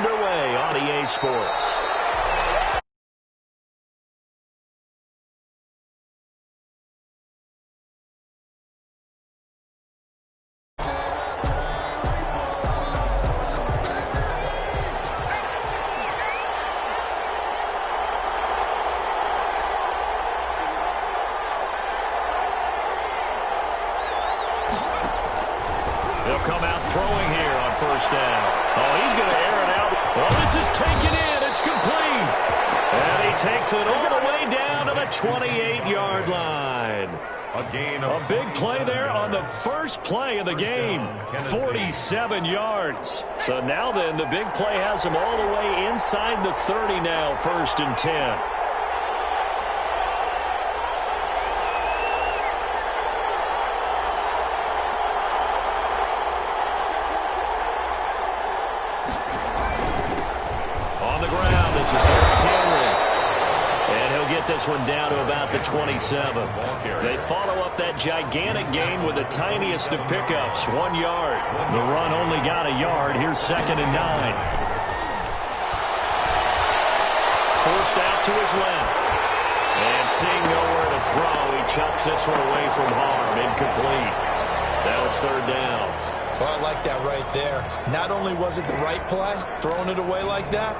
underway on EA Sports. He'll come out throwing here on first down. Oh, he's going to air it out. Well, this is taken in. It's complete. And he takes it all the way down to the 28-yard line. A big play there on the first play of the game. 47 yards. So now then, the big play has him all the way inside the 30 now, 1st and 10. This one down to about the 27. They follow up that gigantic gain with the tiniest of pickups, 1 yard. The run only got a yard. Here's 2nd and 9. Forced out to his left. And seeing nowhere to throw, he chucks this one away from harm. Incomplete. Now it's 3rd down. Well, I like that right there. Not only was it the right play, throwing it away like that,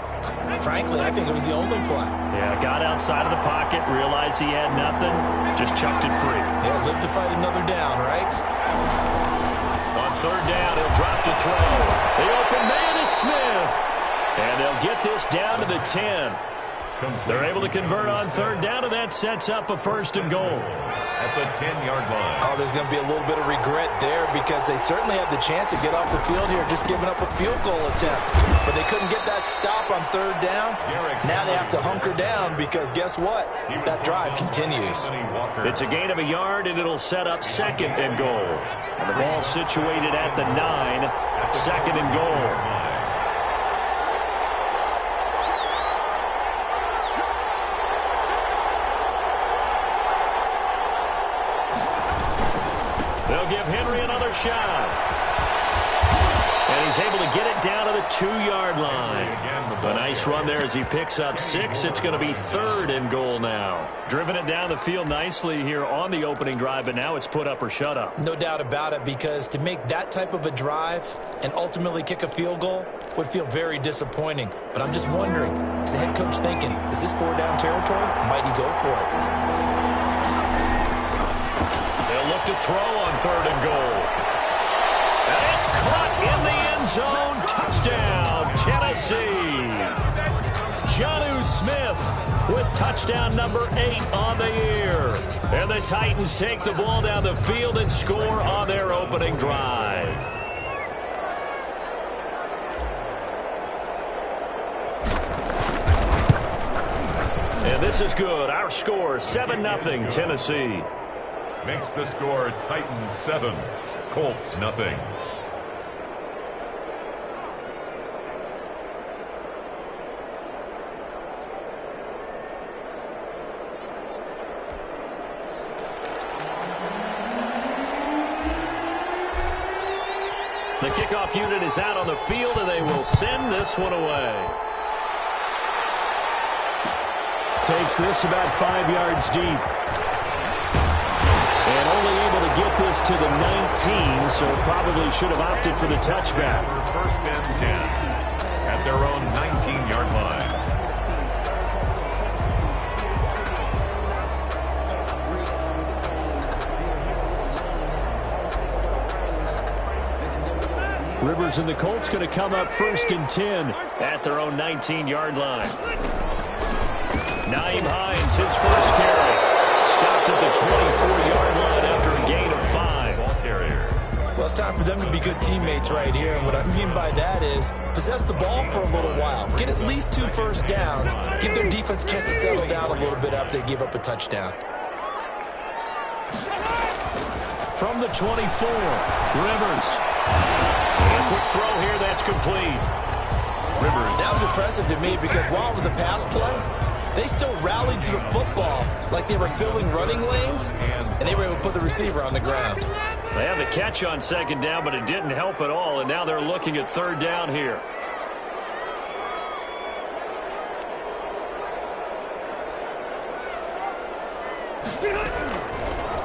frankly, I think it was the only play. Yeah, got outside of the pocket, realized he had nothing, just chucked it free. He'll live to fight another down, right? On 3rd down, he'll drop to throw. The open man is Smith. And they'll get this down to the 10. They're able to convert on 3rd down, and that sets up a 1st and goal. At the 10-yard line. Oh, there's going to be a little bit of regret there because they certainly had the chance to get off the field here, just giving up a field goal attempt. But they couldn't get that stop on 3rd down. Now they have to hunker down because guess what? That drive continues. It's a gain of a yard, and it'll set up 2nd and goal. And the ball situated at the 9, 2nd and goal. They'll give Henry another shot. And he's able to get it down to the 2-yard line. A nice run there as he picks up 6. It's going to be 3rd and goal now. Driven it down the field nicely here on the opening drive, but now it's put up or shut up. No doubt about it, because to make that type of a drive and ultimately kick a field goal would feel very disappointing. But I'm just wondering, is the head coach thinking, is this 4-down territory? Might he go for it? They'll look to throw on 3rd and goal. And it's caught in the end zone. Touchdown, Tennessee. Jonnu Smith with touchdown number 8 on the year. And the Titans take the ball down the field and score on their opening drive. And this is good. Our score, 7-0, Tennessee. Makes the score Titans 7, Colts nothing. The kickoff unit is out on the field, and they will send this one away. Takes this about 5 yards deep. And only able to get this to the 19, so probably should have opted for the touchback. 1st and 10 at their own 19-yard line. Rivers and the Colts going to come up 1st and 10 at their own 19-yard line. Nyheim Hines, his first carry. Stopped at the 24-yard line after a gain of 5. Ball carrier. Well, it's time for them to be good teammates right here. And what I mean by that is possess the ball for a little while. Get at least 2 first downs. Give their defense a chance to settle down a little bit after they give up a touchdown. From the 24, Rivers. And a quick throw here, that's complete. Rivers. That was impressive to me because while it was a pass play, they still rallied to the football like they were filling running lanes, and they were able to put the receiver on the ground. They had the catch on 2nd down, but it didn't help at all, and now they're looking at 3rd down here.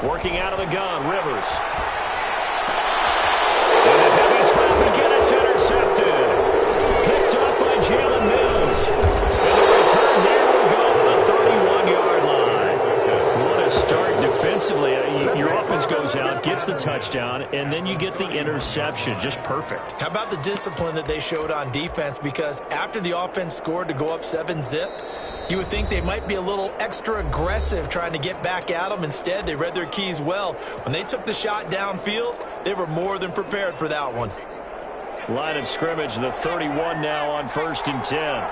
Working out of the gun, Rivers. And a heavy traffic, and it's intercepted. Picked up by Jalen Mills. And the return here will go to the 31-yard line. What a start defensively. Your offense goes out, gets the touchdown, and then you get the interception. Just perfect. How about the discipline that they showed on defense? Because after the offense scored to go up 7-zip, you would think they might be a little extra aggressive trying to get back at them. Instead, they read their keys well. When they took the shot downfield, they were more than prepared for that one. Line of scrimmage, the 31 now on 1st and 10.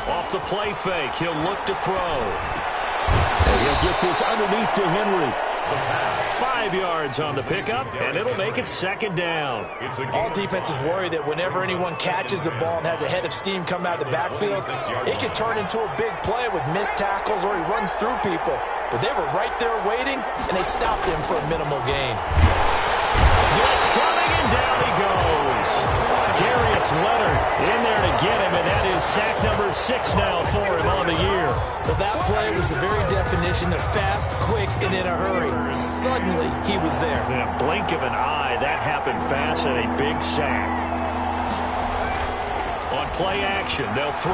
Off the play fake, he'll look to throw. And he'll get this underneath to Henry. 5 yards on the pickup, and it'll make it 2nd down. All defenses worry that whenever anyone catches the ball and has a head of steam come out of the backfield, it could turn into a big play with missed tackles or he runs through people. But they were right there waiting, and they stopped him for a minimal gain. Blitz coming, and down he goes. Darius Leonard in there to get him, and that is sack number 6 now for him on the year. Well, that play was the very definition of fast, quick, and in a hurry. Suddenly, he was there. In a blink of an eye, that happened fast, and a big sack. On play action, they'll throw.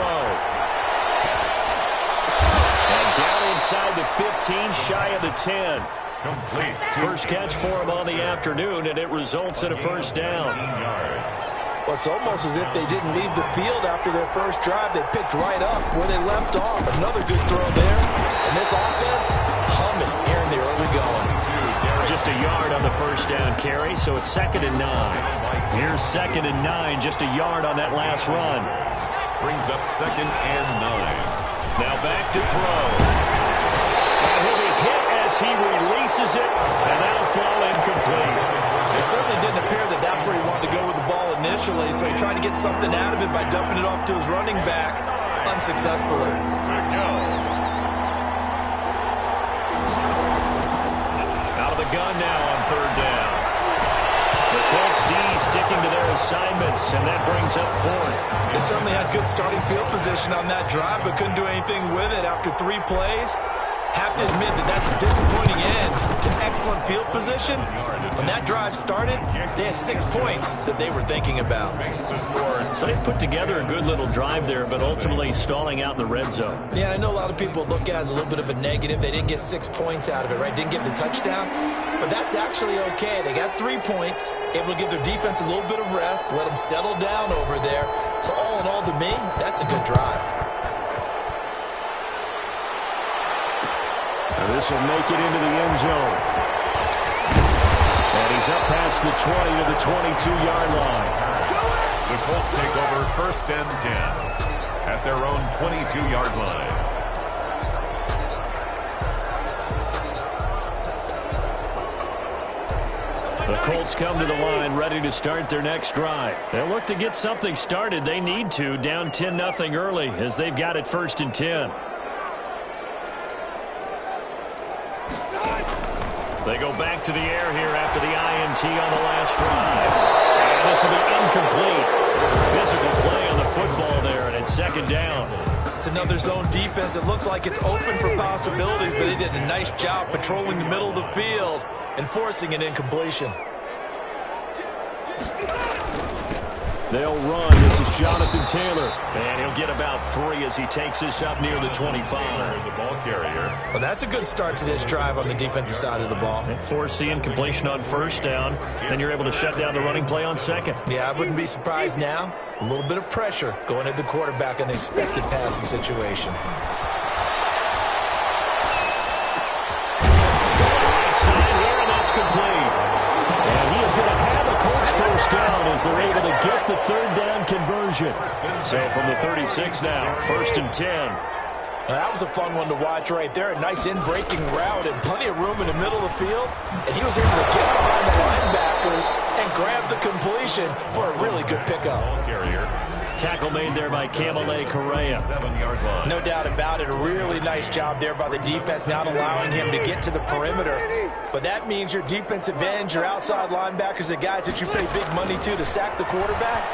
And down inside the 15, shy of the 10. Complete. First catch for him on the afternoon, and it results in a 1st down. Well, it's almost as if they didn't leave the field after their first drive. They picked right up where they left off. Another good throw there. And this offense, humming here in the early going. Just a yard on the 1st down carry, so it's 2nd and 9. Here's 2nd and 9, just a yard on that last run. Brings up 2nd and 9. Now back to throw. And he'll be hit as he releases it, and that'll fall incomplete. It certainly didn't appear that that's where he wanted to go with the ball initially, so he tried to get something out of it by dumping it off to his running back unsuccessfully. Out of the gun now on 3rd down. The Colts D sticking to their assignments, and that brings up 4th. They certainly had good starting field position on that drive, but couldn't do anything with it after 3 plays. Have to admit that that's a disappointing end to excellent field position. When that drive started, they had 6 points that they were thinking about. So they put together a good little drive there, but ultimately stalling out in the red zone. Yeah, I know a lot of people look at it as a little bit of a negative. They didn't get 6 points out of it, right? Didn't get the touchdown. But that's actually okay. They got 3 points, able to give their defense a little bit of rest, let them settle down over there. So all in all, to me, that's a good drive. This will make it into the end zone. And he's up past the 20 to the 22-yard line. The Colts take over 1st and 10 at their own 22-yard line. The Colts come to the line ready to start their next drive. They'll look to get something started. They need to, down 10-0 early as they've got it 1st and 10. They go back to the air here after the INT on the last drive. And this will be incomplete. Physical play on the football there, and it's 2nd down. It's another zone defense. It looks like it's open for possibilities, but they did a nice job patrolling the middle of the field and forcing an incompletion. They'll run. This is Jonathan Taylor. And he'll get about 3 as he takes this up near the 25. The ball carrier. Well, that's a good start to this drive on the defensive side of the ball. Force the incompletion on 1st down. Then you're able to shut down the running play on 2nd. Yeah, I wouldn't be surprised now. A little bit of pressure going at the quarterback in the expected passing situation. Outside here, and that's complete. And he is going to have a Colts 1st down as they're able to get the 3rd down conversion. So from the 36 now, 1st and 10. Now, that was a fun one to watch right there. A nice in-breaking route and plenty of room in the middle of the field. And he was able to get behind the linebackers and grab the completion for a really good pickup. Ball carrier. Tackle made there by Kamale Correa. 7-yard line. No doubt about it. A really nice job there by the defense, not allowing him to get to the perimeter. But that means your defensive ends, your outside linebackers, the guys that you pay big money to sack the quarterback,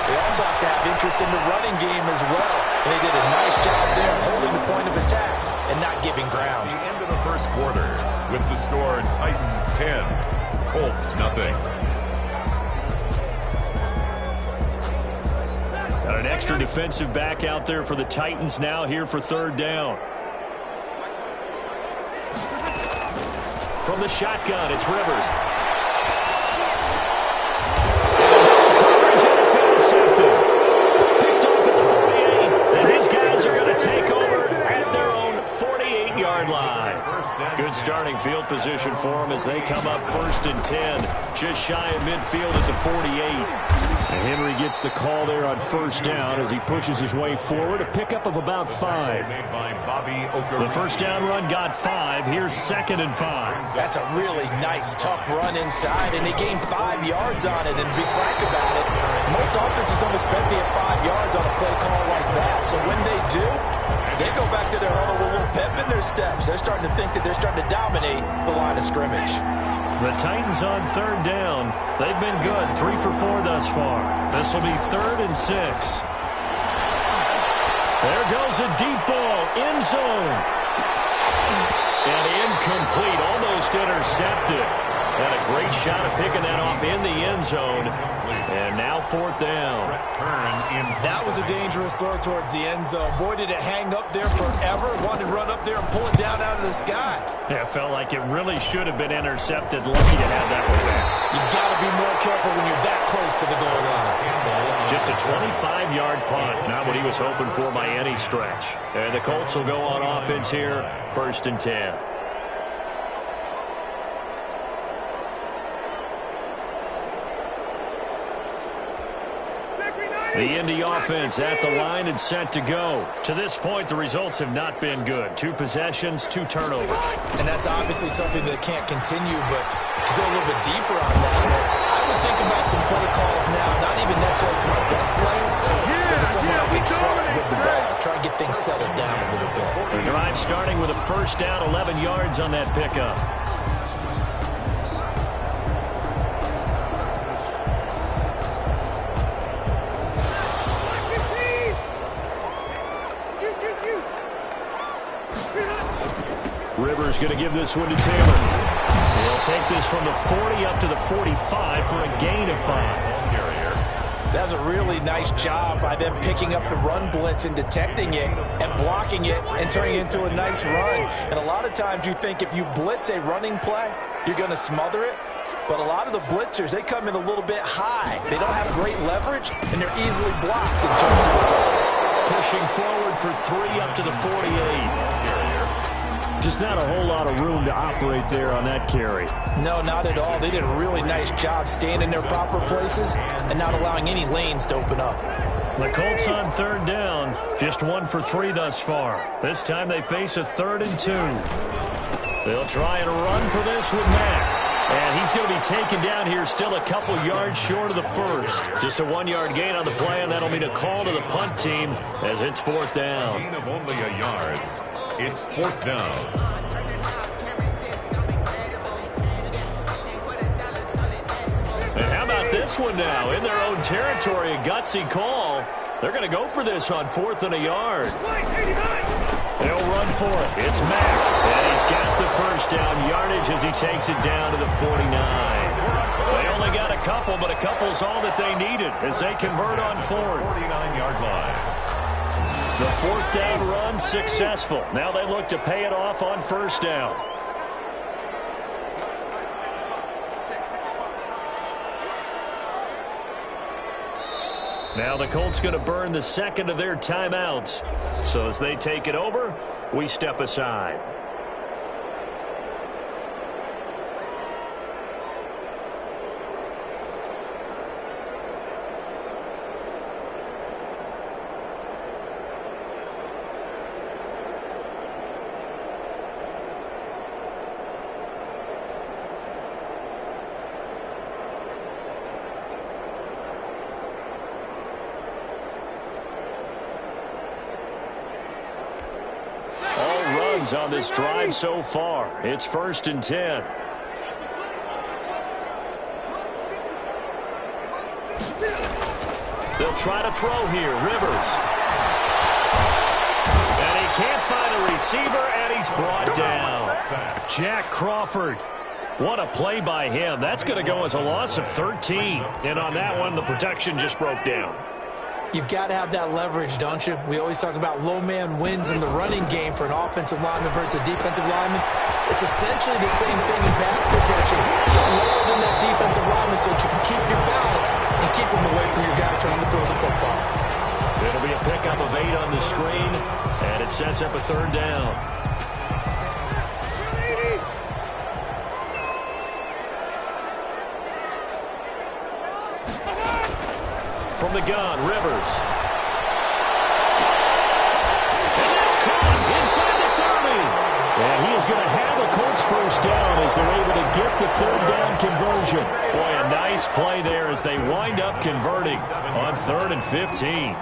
They also have to have interest in the running game as well. And they did a nice job there holding the point of attack and not giving ground. The end of the first quarter with the score Titans 10, Colts nothing. Got an extra defensive back out there for the Titans now here for third down. From the shotgun, it's Rivers. Coverage, and it's intercepted. Picked off at the 48, and his guys are going to take over at their own 48-yard line. Good starting field position for them as they come up 1st and 10, just shy of midfield at the 48. And Henry gets the call there on 1st down as he pushes his way forward. A pickup of about 5. The first down run got 5. Here's 2nd and 5. That's a really nice, tough run inside, and they gained 5 yards on it. And to be frank about it, most offenses don't expect to get 5 yards on a play call like that. So when they do, they go back to their huddle with a little pep in their steps. They're starting to think that they're starting to dominate the line of scrimmage. The Titans on 3rd down. They've been good, 3 for 4 thus far. This will be 3rd and 6. There goes a deep ball, end zone. And incomplete, almost intercepted. And a great shot of picking that off in the end zone. And now 4th down. That was a dangerous throw towards the end zone. Boy, did it hang up there forever. Wanted to run up there and pull it down out of the sky. Yeah, it felt like it really should have been intercepted. Lucky to have that one back. You've got to be more careful when you're that close to the goal line. Just a 25-yard punt. Not what he was hoping for by any stretch. And the Colts will go on offense here, 1st and 10. The Indy offense at the line and set to go. To this point, the results have not been good. 2 possessions, 2 turnovers. And that's obviously something that can't continue, but to go a little bit deeper on that, I would think about some play calls now, not even necessarily to my best player, but to someone I can trust with the ball. Try and get things settled down a little bit. The drive starting with a 1st down, 11 yards on that pickup. Rivers going to give this one to Taylor. He'll take this from the 40 up to the 45 for a gain of 5. That's a really nice job by them picking up the run blitz and detecting it and blocking it and turning it into a nice run. And a lot of times you think if you blitz a running play, you're going to smother it. But a lot of the blitzers, they come in a little bit high. They don't have great leverage, and they're easily blocked in terms of the side. Pushing forward for 3 up to the 48. Just not a whole lot of room to operate there on that carry. No, not at all. They did a really nice job staying in their proper places and not allowing any lanes to open up. The Colts on 3rd down, just 1 for 3 thus far. This time they face a 3rd and 2. They'll try and run for this with Mack. And he's going to be taken down here still a couple yards short of the 1st. Just a 1-yard gain on the play, and that'll mean a call to the punt team as it's 4th down. Gain of only a yard. It's 4th down. And how about this one now? In their own territory, a gutsy call. They're going to go for this on 4th and a yard. They'll run for it. It's Mack. And he's got the 1st down yardage as he takes it down to the 49. They only got a couple, but a couple's all that they needed as they convert on 4th. 49-yard line. The 4th down run successful. Now they look to pay it off on 1st down. Now the Colts going to burn the 2nd of their timeouts. So as they take it over, we step aside. On this drive so far. It's 1st and 10. They'll try to throw here. Rivers. And he can't find a receiver, and he's brought down. Jack Crawford. What a play by him. That's going to go as a loss of 13. And on that one, the protection just broke down. You've got to have that leverage, don't you? We always talk about low man wins in the running game for an offensive lineman versus a defensive lineman. It's essentially the same thing in pass protection. Get lower than that defensive lineman so that you can keep your balance and keep him away from your guy trying to throw the football. It'll be a pickup of 8 on the screen, and it sets up a 3rd down. From the gun, Rivers. And that's caught inside the 30. And he is going to have the Colts 1st down as they're able to get the 3rd down conversion. Boy, a nice play there as they wind up converting on 3rd and 15.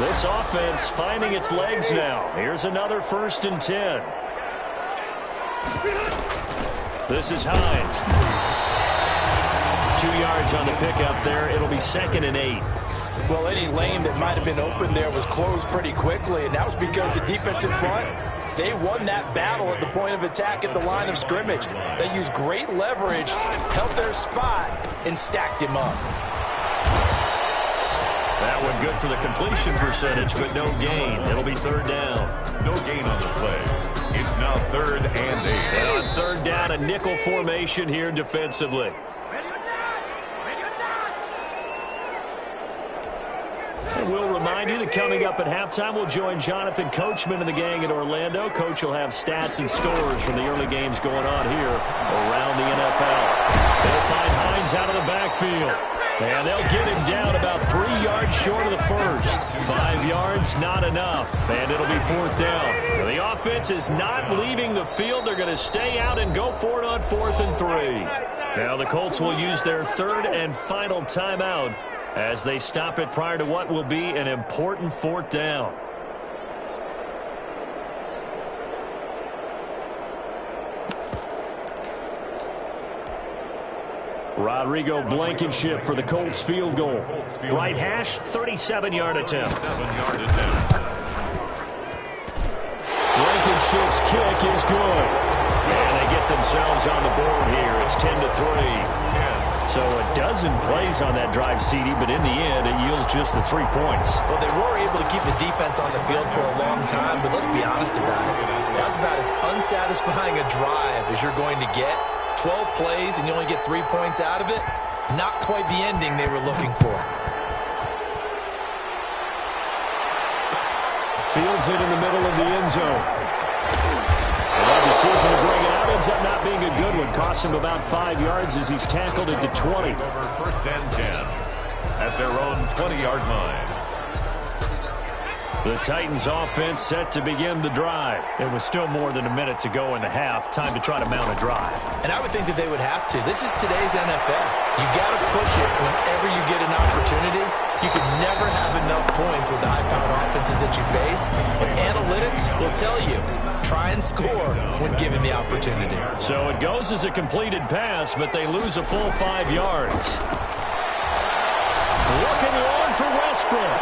This offense finding its legs now. Here's another 1st and 10. This is Hines. 2 yards on the pickup there. It'll be 2nd and 8. Well, any lane that might have been open there was closed pretty quickly, and that was because the defensive front, they won that battle at the point of attack at the line of scrimmage. They used great leverage, held their spot, and stacked him up. That one good for the completion percentage, but no gain. It'll be 3rd down. No gain on the play. It's now 3rd and 8. And on 3rd down, a nickel formation here defensively. And we'll remind you that coming up at halftime, we'll join Jonathan Coachman and the gang in Orlando. Coach will have stats and scores from the early games going on here around the NFL. They'll find Hines out of the backfield. And they'll get him down about 3 yards short of the 1st. 5 yards, not enough. And it'll be 4th down. Now, the offense is not leaving the field. They're going to stay out and go for it on 4th and 3. Now the Colts will use their 3rd and final timeout as they stop it prior to what will be an important 4th down. Rodrigo Blankenship for the Colts field goal. Right hash, 37-yard attempt. Blankenship's kick is good. And they get themselves on the board here. It's 10-3. So a dozen plays on that drive, CD, but in the end, it yields just the 3 points. Well, they were able to keep the defense on the field for a long time, but let's be honest about it. That was about as unsatisfying a drive as you're going to get. 12 plays and you only get 3 points out of it. Not quite the ending they were looking for. Fields it in the middle of the end zone. And that decision to bring it out ends up not being a good one. Costs him about 5 yards as he's tackled into 20. Over 1st and 10 at their own 20-yard line. The Titans offense set to begin the drive. It was still more than a minute to go in the half. Time to try to mount a drive. And I would think that they would have to. This is today's NFL. You got to push it whenever you get an opportunity. You can never have enough points with the high-powered offenses that you face. And analytics will tell you, try and score when given the opportunity. So it goes as a completed pass, but they lose a full 5 yards. Looking long for Westbrook.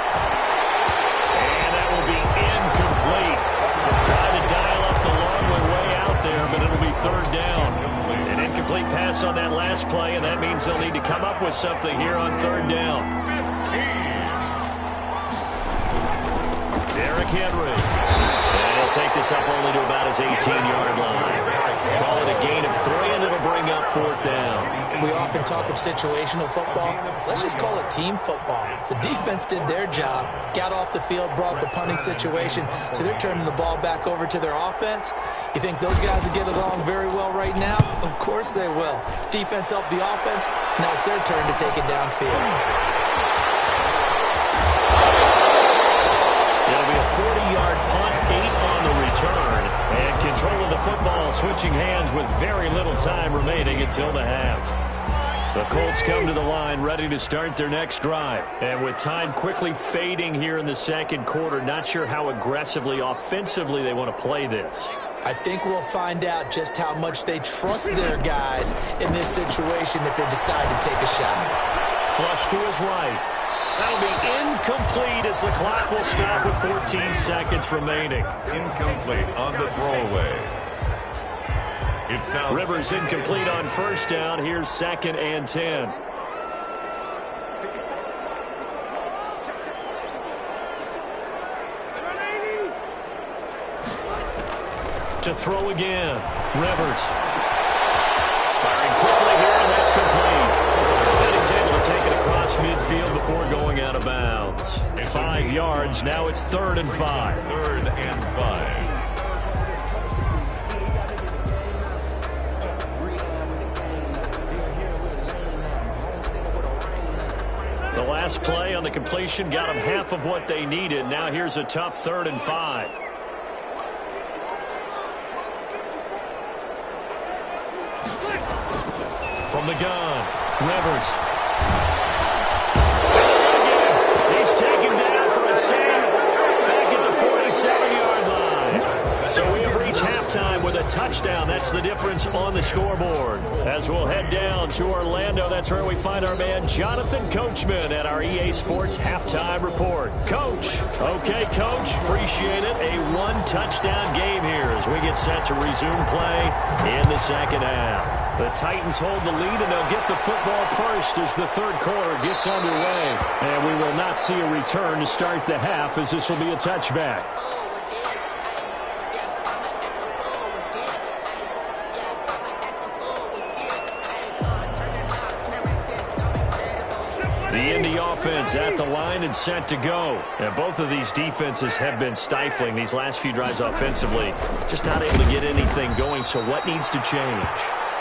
And that will be incomplete. Trying to dial up the long way out there, but it'll be 3rd down. An incomplete pass on that last play, and that means they'll need to come up with something here on 3rd down. Derrick Henry. And he'll take this up only to about his 18-yard line. Call it a gain of 3, and it'll bring up 4th down. We often talk of situational football. Let's just call it team football. The defense did their job, got off the field, brought the punting situation, so they're turning the ball back over to their offense. You think those guys will get along very well right now? Of course they will. Defense helped the offense. Now it's their turn to take it downfield. It'll be a 40-yard punt, 8 on the return, and control of the football switching hands with very little time remaining until the half. The Colts come to the line ready to start their next drive. And with time quickly fading here in the 2nd quarter, not sure how aggressively, offensively they want to play this. I think we'll find out just how much they trust their guys in this situation if they decide to take a shot. Flush to his right. That'll be incomplete as the clock will stop with 14 seconds remaining. Incomplete on the throwaway. It's now Rivers incomplete on first down. Here's 2nd and 10. To throw again. Rivers. Firing quickly here, and that's complete. And he's able to take it across midfield before going out of bounds. 5 yards. Now it's 3rd and 5. 3rd and 5. The last play on the completion got them half of what they needed. Now here's a tough 3rd and 5. From the gun, Rivers. He's taken down for a sack back at the 47-yard line. So we have reached halftime with a touchdown. That's the difference on the scoreboard. As we'll head down to Orlando, that's where we find our man Jonathan Coachman at our EA Sports Halftime Report. Coach. Okay, Coach. Appreciate it. A 1-touchdown game here as we get set to resume play in the second half. The Titans hold the lead, and they'll get the football first as the 3rd quarter gets underway. And we will not see a return to start the half, as this will be a touchback. The Indy offense at the line and set to go. And both of these defenses have been stifling these last few drives offensively. Just not able to get anything going, so what needs to change?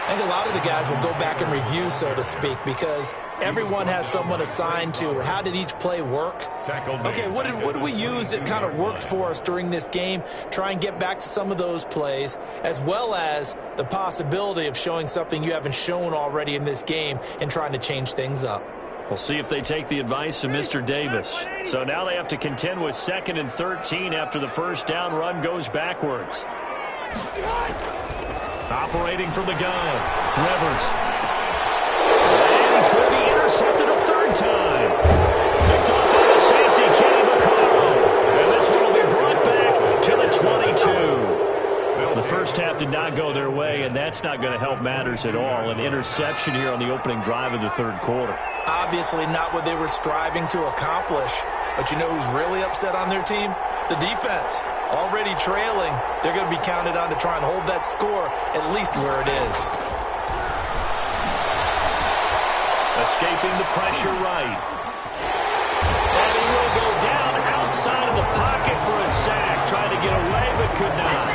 I think a lot of the guys will go back and review, so to speak, because everyone has someone assigned to how did each play work. Okay, what did we use that kind of worked for us during this game? Try and get back to some of those plays, as well as the possibility of showing something you haven't shown already in this game and trying to change things up. We'll see if they take the advice of Mr. Davis. So now they have to contend with 2nd and 13 after the first down run goes backwards. Operating from the gun, Rivers. And he's going to be intercepted a 3rd time. Picked off by the safety, Kenny Vaccaro. And this one will be brought back to the 22. The first half did not go their way, and that's not going to help matters at all. An interception here on the opening drive of the 3rd quarter. Obviously not what they were striving to accomplish. But you know who's really upset on their team? The defense. Already trailing, they're going to be counted on to try and hold that score at least where it is. Escaping the pressure right. And he will go down outside of the pocket for a sack. Tried to get away, but could not.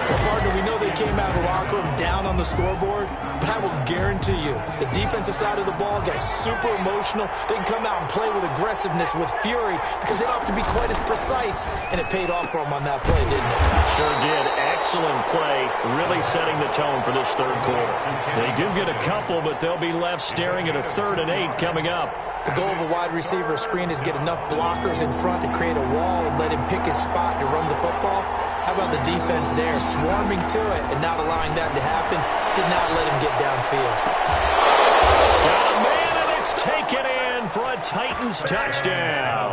Well, partner, we know they came out of the locker room down on the scoreboard, but I will guarantee you the defensive side of the ball got super emotional. They can come out and play with aggressiveness, with fury, because they don't have to be quite as precise, and it paid off for them on that play, didn't it? Sure did. Excellent play, really setting the tone for this 3rd quarter. They do get a couple, but they'll be left staring at a 3rd and 8 coming up. The goal of a wide receiver screen is get enough blockers in front to create a wall and let him pick his spot to run the football. How about the defense there, swarming to it and not allowing that to happen? Did not let him get downfield. Got a man, and it's taken in for a Titans touchdown.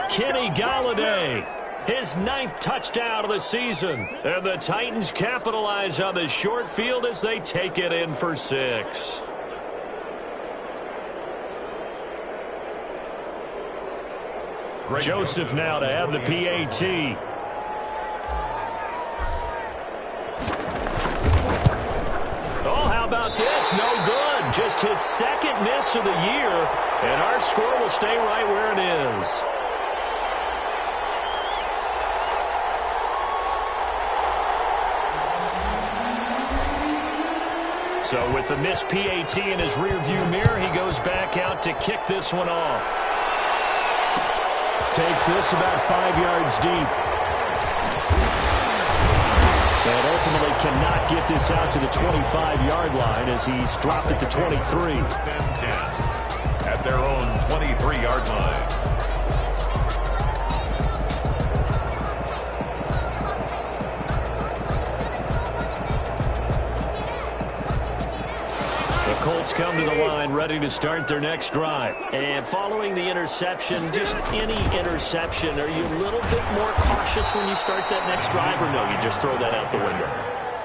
Kenny Golladay, his 9th touchdown of the season. And the Titans capitalize on the short field as they take it in for 6. Joseph now to have the PAT. Oh, how about this? No good. Just his 2nd miss of the year, and our score will stay right where it is. So with the missed PAT in his rearview mirror, he goes back out to kick this one off. Takes this about 5 yards deep. And ultimately cannot get this out to the 25-yard line as he's dropped it to 23. 10 at their own 23-yard line. The Colts come to the line, ready to start their next drive. And following the interception, just any interception, are you a little bit more cautious when you start that next drive, or no, you just throw that out the window?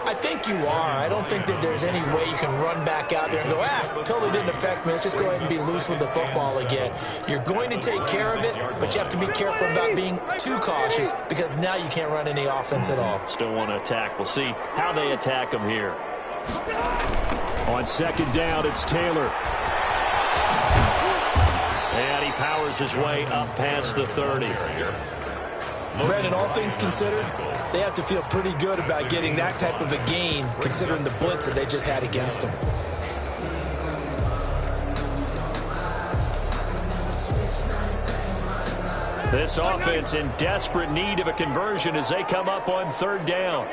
I think you are. I don't think that there's any way you can run back out there and go, totally didn't affect me. Let's just go ahead and be loose with the football again. You're going to take care of it, but you have to be careful about being too cautious because now you can't run any offense at all. Still want to attack. We'll see how they attack them here. On second down, it's Taylor. And he powers his way up past the 30. Brandon, all things considered, they have to feel pretty good about getting that type of a gain considering the blitz that they just had against them. This offense in desperate need of a conversion as they come up on third down.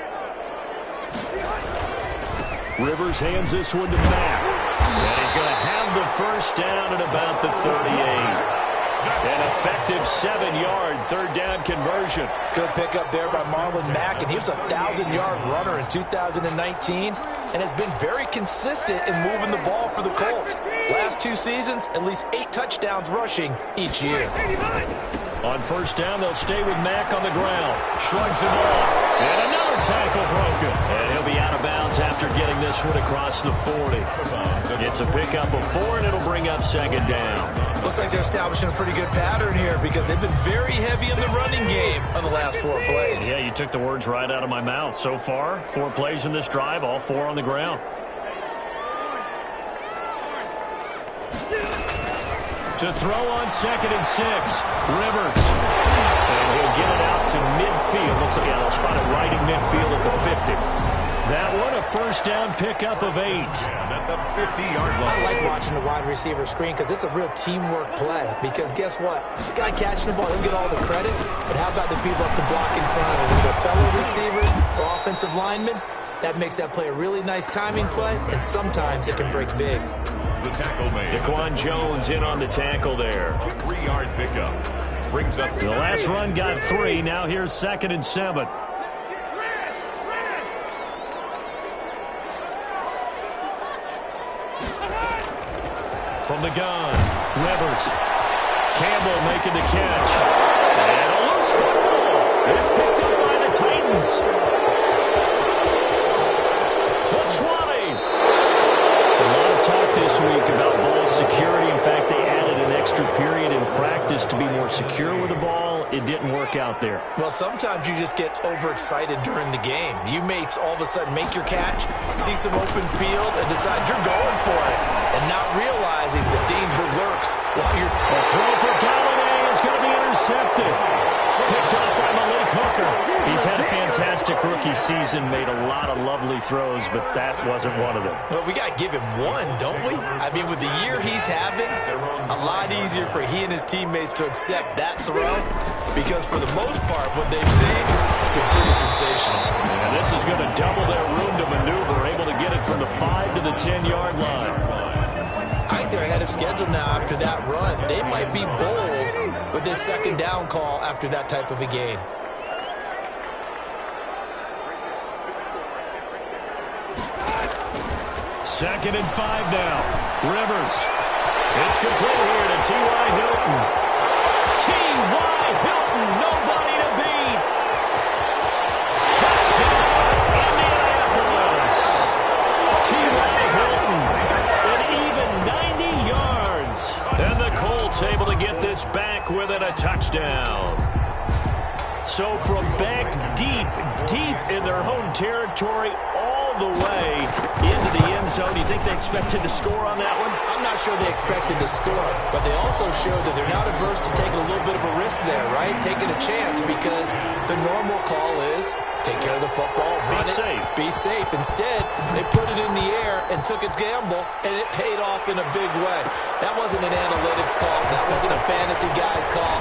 Rivers hands this one to Mack. And he's going to have the first down at about the 38. An effective 7-yard third down conversion. Good pickup there by Marlon Mack, and he was a 1,000-yard runner in 2019 and has been very consistent in moving the ball for the Colts. Last 2 seasons, at least 8 touchdowns rushing each year. On first down, they'll stay with Mack on the ground. Shrugs him off. And another tackle broken. And he'll be out of bounds after getting this one across the 40. It's a pickup of 4, and it'll bring up second down. Looks like they're establishing a pretty good pattern here because they've been very heavy in the running game on the last 4 plays. Yeah, you took the words right out of my mouth. So far, 4 plays in this drive, all 4 on the ground. To throw on second and 6, Rivers. And he'll get it out to midfield. Looks like they'll spot it right in midfield at the 50. That one, a first down pickup of 8. At the 50-yard line. I like watching the wide receiver screen because it's a real teamwork play. Because guess what? The guy catching the ball, he'll get all the credit. But how about the people up to block in front of him? Either fellow receivers or offensive linemen. That makes that play a really nice timing play, and sometimes it can break big. The tackle made. Daquan Jones in on the tackle there. 3-yard pickup. Brings up The last run got 3. Now here's second and 7. From the gun, Rivers. Campbell making the catch. And a loose football. It's picked up by the Titans. The 20. A lot of talk this week about ball security. In fact, they added an extra period in practice to be more secure with the ball. It didn't work out there. Well, sometimes you just get overexcited during the game. You may all of a sudden make your catch, see some open field, and decide you're going for it, and not realizing the danger lurks while you're... A throw for Galladay is going to be intercepted. Picked up by Malik Hooker. He's had a fantastic rookie season, made a lot of lovely throws, but that wasn't one of them. Well, we got to give him one, don't we? I mean, with the year he's having, a lot easier for he and his teammates to accept that throw, because for the most part, what they've seen, it's been pretty sensational. And this is going to double their room to maneuver, able to get it from the 5 to the 10-yard line. I think they're ahead of schedule now after that run. They might be bold with this second down call after that type of a game. Second and 5 now. Rivers. It's complete here to T.Y. Hilton. T.Y. Hilton, nobody to beat. Touchdown, Indianapolis. T.Y. Hilton, an even 90 yards. And the Colts able to get this back within a touchdown. So from back deep in their home territory, all the way into the end zone. Do you think they expected to score on that one? I'm not sure they expected to score, but they also showed that they're not averse to taking a little bit of a risk there, right? Taking a chance, because the normal call is take care of the football, run it, be safe. Instead, they put it in the air and took a gamble, and it paid off in a big way. That wasn't an analytics call. That wasn't a fantasy guy's call.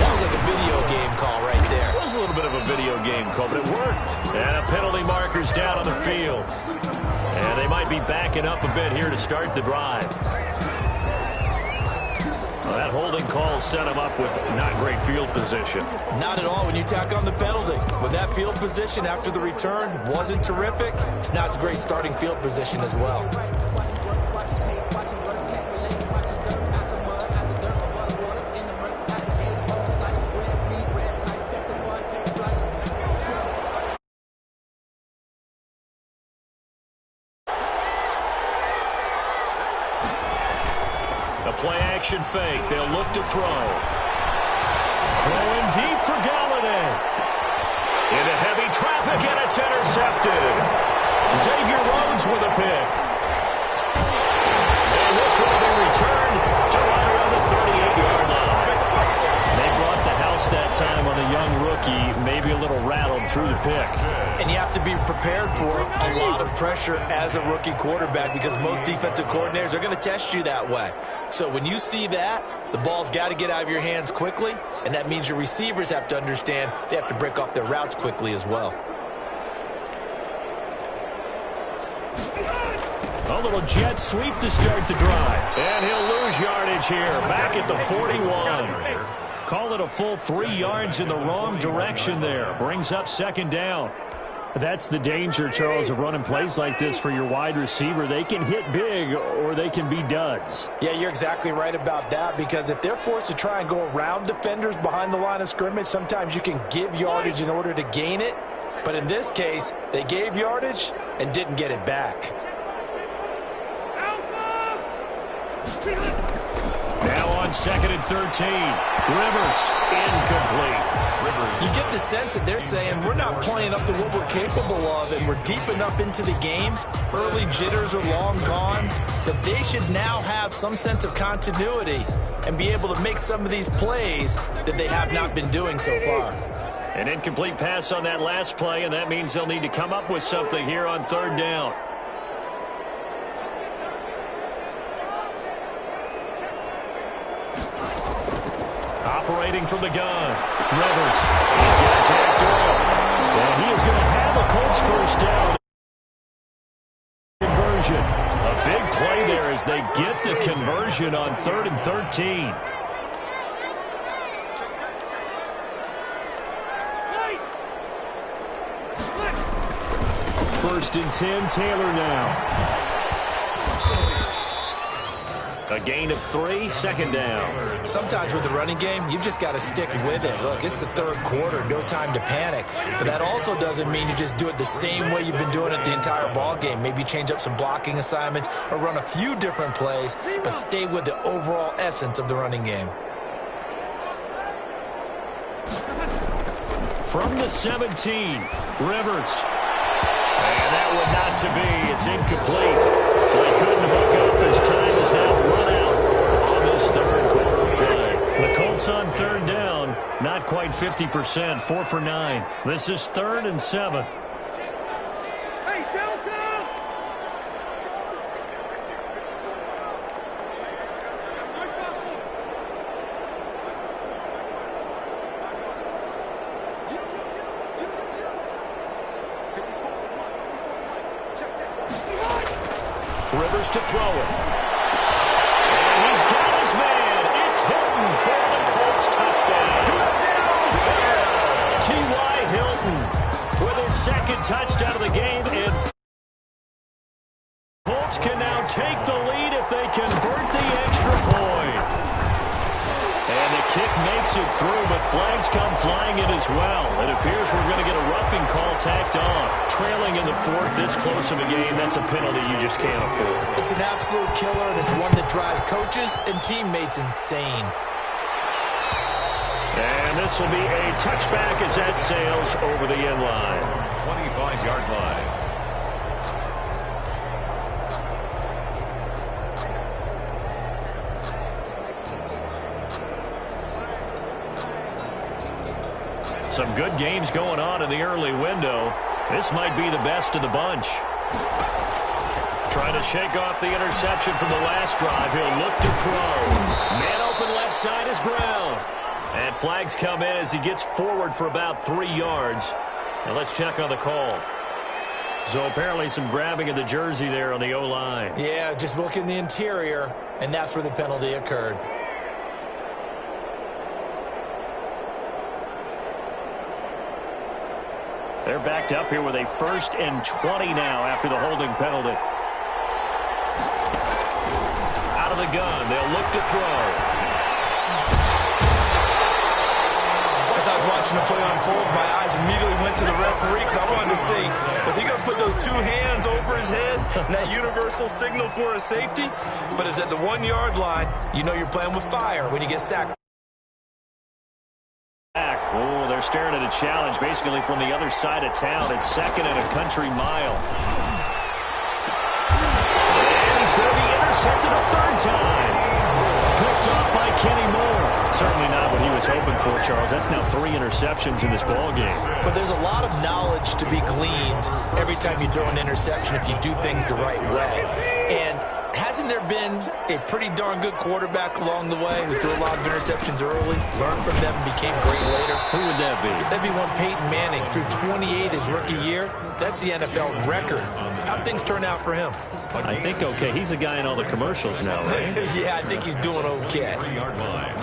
That was like a video game call right there. It was a little bit of a video game call, but it worked. And a penalty marker's down on the field. And they might be backing up a bit here to start the drive. Well, that holding call set him up with not great field position. Not at all when you tack on the penalty. With that field position after the return wasn't terrific, it's not a great starting field position as well. play-action fake. They'll look to throw. Throwing deep for Galladay. Into heavy traffic, and it's intercepted. Xavier Rhodes with a pick. And this will be returned to right around the 38-yard line. They brought the house that time on a young rookie, maybe a little rattled through the pick. And you have to be prepared for a lot of pressure as a rookie quarterback because most defensive coordinators are going to test you that way. So when you see that, the ball's got to get out of your hands quickly, and that means your receivers have to understand they have to break off their routes quickly as well. A little jet sweep to start the drive. And he'll lose yardage here, back at the 41. Call it a full 3 yards in the wrong direction there. Brings up second down. That's the danger, Charles, of running plays like this for your wide receiver. They can hit big or they can be duds. Yeah, you're exactly right about that because if they're forced to try and go around defenders behind the line of scrimmage, sometimes you can give yardage in order to gain it. But in this case, they gave yardage and didn't get it back. Now on 2nd and 13. Rivers, incomplete. You get the sense that they're saying we're not playing up to what we're capable of and we're deep enough into the game, early jitters are long gone, that they should now have some sense of continuity and be able to make some of these plays that they have not been doing so far. An incomplete pass on that last play, and that means they'll need to come up with something here on 3rd down. Operating from the gun. Rivers. He's got Jack Doyle. And he is going to have a Colts first down. Conversion. A big play there as they get the conversion on 3rd and 13. First and 10, Taylor now. A gain of 3, second down. Sometimes with the running game, you've just got to stick with it. Look, it's the 3rd quarter, no time to panic. But that also doesn't mean you just do it the same way you've been doing it the entire ball game. Maybe change up some blocking assignments or run a few different plays, but stay with the overall essence of the running game. From the 17, Rivers. And that would not to be. It's incomplete. So he couldn't hook up. His time is now run out on this 3rd quarter play. The Colts on 3rd down. Not quite 50%. 4 for 9. This is 3rd and 7. Rivers to throw it. And he's got his man. It's Hilton for the Colts touchdown. T.Y. Hilton with his 2nd touchdown of the game. And Colts can now take the lead if they convert the extra point. And the kick makes it through, but flags come flying in as well. It appears we're going to get a roughing call tacked on. Trailing in the 4th, this close of a game, that's a penalty you just can't afford. It's an absolute killer, and it's one that drives coaches and teammates insane. And this will be a touchback as that sails over the end line. 25-yard line. Some good games going on in the early window. This might be the best of the bunch. Trying to shake off the interception from the last drive. He'll look to throw. Man open left side is Brown. And flags come in as he gets forward for about 3 yards. Now let's check on the call. So apparently some grabbing of the jersey there on the O-line. Yeah, just look in the interior, and that's where the penalty occurred. They're backed up here with a 1st and 20 now after the holding penalty. Out of the gun, they'll look to throw. As I was watching the play unfold, my eyes immediately went to the referee because I wanted to see, was he going to put those 2 hands over his head, and that universal signal for a safety. But it's at the 1-yard line. You know you're playing with fire when you get sacked. Oh, they're staring at a challenge basically from the other side of town. It's 2nd and a country mile. And he's going to be intercepted a 3rd time. Picked off by Kenny Moore. Certainly not what he was hoping for, Charles. That's now 3 interceptions in this ball game. But there's a lot of knowledge to be gleaned every time you throw an interception if you do things the right way. And hasn't there been a pretty darn good quarterback along the way who threw a lot of interceptions early, learned from them, and became great later? Who would that be? That'd be one Peyton Manning. Threw 28 his rookie year. That's the NFL record. How'd things turn out for him? I think okay. He's a guy in all the commercials now, right? Yeah, I think he's doing okay. 3-yard line.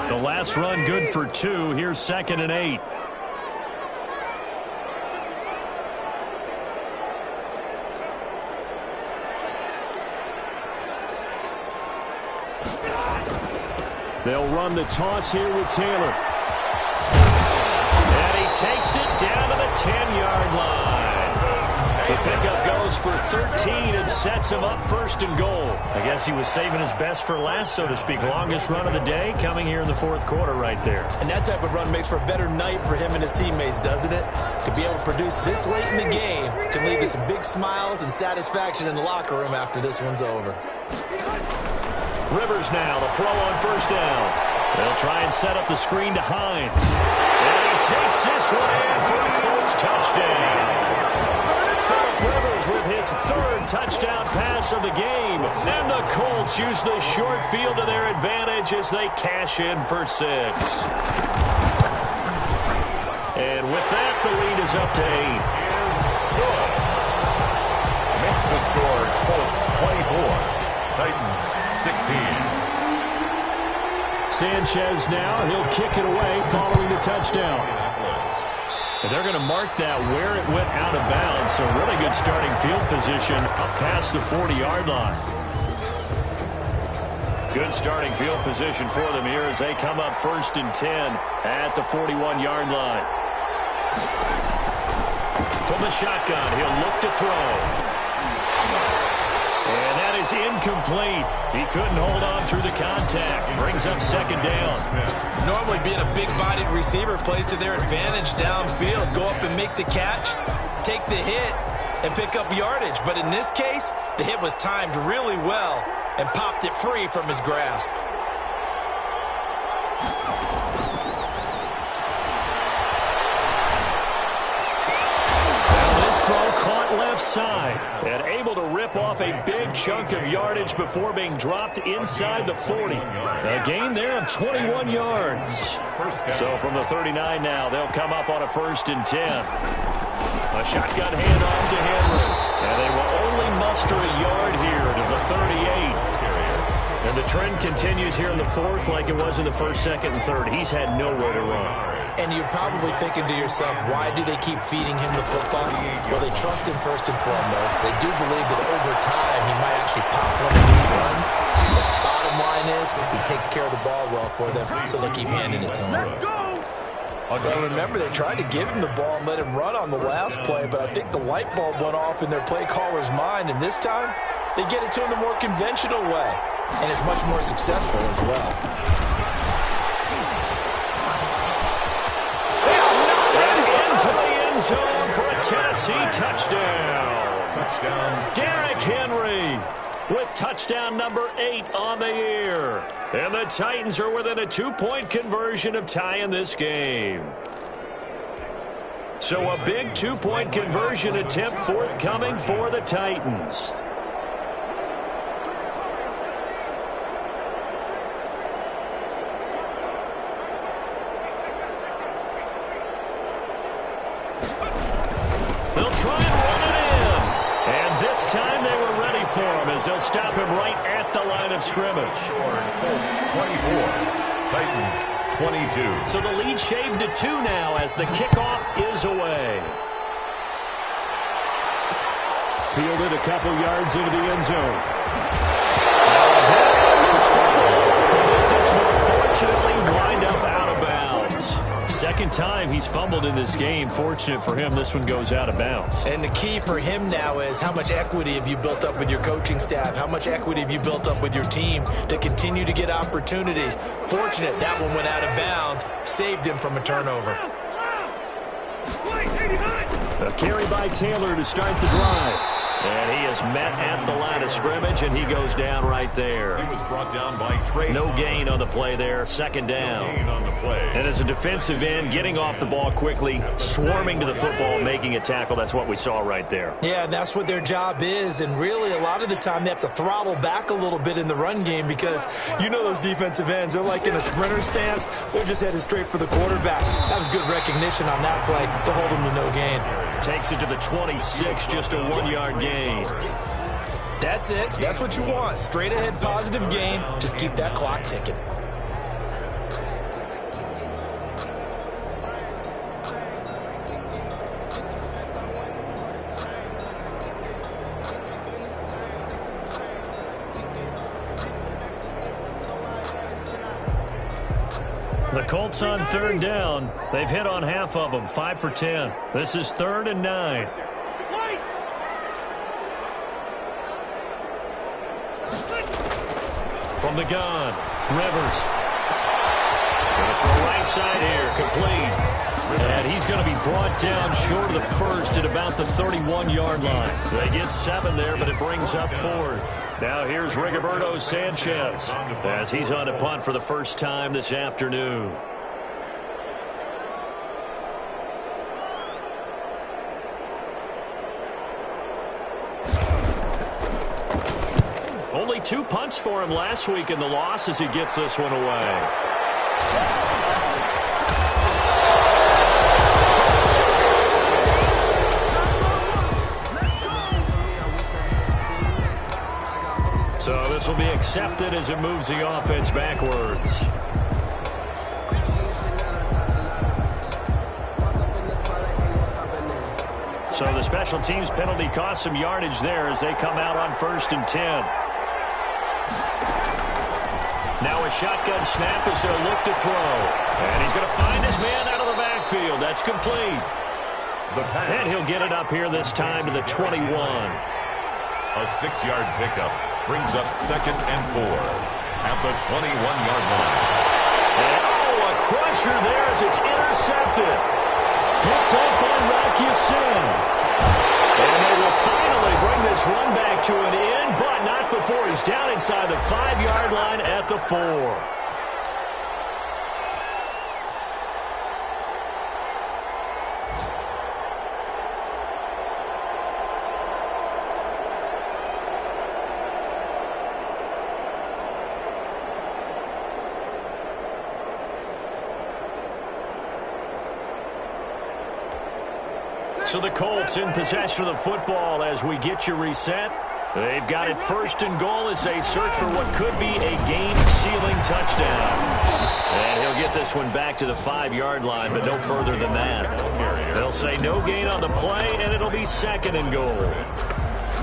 The last run good for 2. Here's 2nd and 8. They'll run the toss here with Taylor. And he takes it down to the 10-yard line. The pickup goes for 13 and sets him up 1st and goal. I guess he was saving his best for last, so to speak. Longest run of the day coming here in the 4th quarter right there. And that type of run makes for a better night for him and his teammates, doesn't it? To be able to produce this late in the game can lead to some big smiles and satisfaction in the locker room after this one's over. Rivers now, the throw on 1st down. They'll try and set up the screen to Hines. And he takes this one in for a Colts touchdown. Phillip Rivers with his 3rd touchdown pass of the game. And the Colts use the short field to their advantage as they cash in for 6. And with that, the lead is up to 8. Makes the score Colts 24. Titans 16. Sanchez now, he'll kick it away following the touchdown. And they're going to mark that where it went out of bounds, so really good starting field position up past the 40-yard line. Good starting field position for them here as they come up 1st and 10 at the 41-yard line. From the shotgun, he'll look to throw. And that is incomplete. He couldn't hold on through the contact. Brings up 2nd down. Normally being a big-bodied receiver plays to their advantage downfield. Go up and make the catch, take the hit, and pick up yardage. But in this case, the hit was timed really well and popped it free from his grasp. Left side and able to rip off a big chunk of yardage before being dropped inside the 40. A gain there of 21 yards. So from the 39 now, they'll come up on a 1st and 10. A shotgun handoff to Henry. And they will only muster a yard here to the 38. And the trend continues here in the 4th like it was in the 1st, 2nd, and 3rd. He's had nowhere to run. And you're probably thinking to yourself, why do they keep feeding him the football? Well, they trust him first and foremost. They do believe that over time he might actually pop one of these runs. The bottom line is he takes care of the ball well for them, so they keep handing it to him. Well, remember, they tried to give him the ball and let him run on the last play, but I think the light bulb went off in their play caller's mind, and this time they get it to him the more conventional way, and it's much more successful as well. Zone for a Tennessee touchdown. Derrick Henry with touchdown number 8 on the year. And the Titans are within a 2-point conversion of tying this game. So a big 2-point conversion attempt forthcoming for the Titans. They'll try and run it in. And this time they were ready for him as they'll stop him right at the line of scrimmage. Colts 24, Titans 22. So the lead shaved to 2 now as the kickoff is away. Fielded a couple yards into the end zone. This will fortunately wind up out of bounds. Second time he's fumbled in this game. Fortunate for him, this one goes out of bounds. And the key for him now is how much equity have you built up with your coaching staff? How much equity have you built up with your team to continue to get opportunities? Fortunate that one went out of bounds, saved him from a turnover. A carry by Taylor to start the drive. And he is met at the line of scrimmage, and he goes down right there. He was brought down by Trey. No gain on the play there, second down. No gain on the play. And as a defensive end, getting off the ball quickly, swarming to the football, making a tackle, that's what we saw right there. Yeah, that's what their job is, and really a lot of the time they have to throttle back a little bit in the run game because you know those defensive ends, they're like in a sprinter stance, they're just headed straight for the quarterback. That was good recognition on that play to hold them to no gain. Takes it to the 26, just a 1-yard gain. That's it. That's what you want. Straight ahead positive gain. Just keep that clock ticking. The Colts on third down. They've hit on half of them, 5 for 10. This is 3rd and 9. From the gun, Rivers. Going for the right side here, complete. And he's going to be brought down short of the first at about the 31-yard line. They get 7 there, but it brings up 4th. Now here's Rigoberto Sanchez as he's on to punt for the first time this afternoon. Only 2 punts for him last week in the loss as he gets this one away. So this will be accepted as it moves the offense backwards. So the special teams penalty cost some yardage there as they come out on 1st and 10. Now a shotgun snap as they'll look to throw. And he's going to find his man out of the backfield. That's complete. And he'll get it up here this time to the 21. A 6-yard pickup brings up 2nd and 4 at the 21-yard line. And, oh, a crusher there as it's intercepted. Picked up by Rakusin. And they will finally bring this run back to an end, but not before he's down inside the 5-yard line at the 4. So the Colts in possession of the football as we get you reset. They've got it 1st and goal as they search for what could be a game-sealing touchdown. And he'll get this one back to the 5-yard line, but no further than that. They'll say no gain on the play, and it'll be 2nd and goal.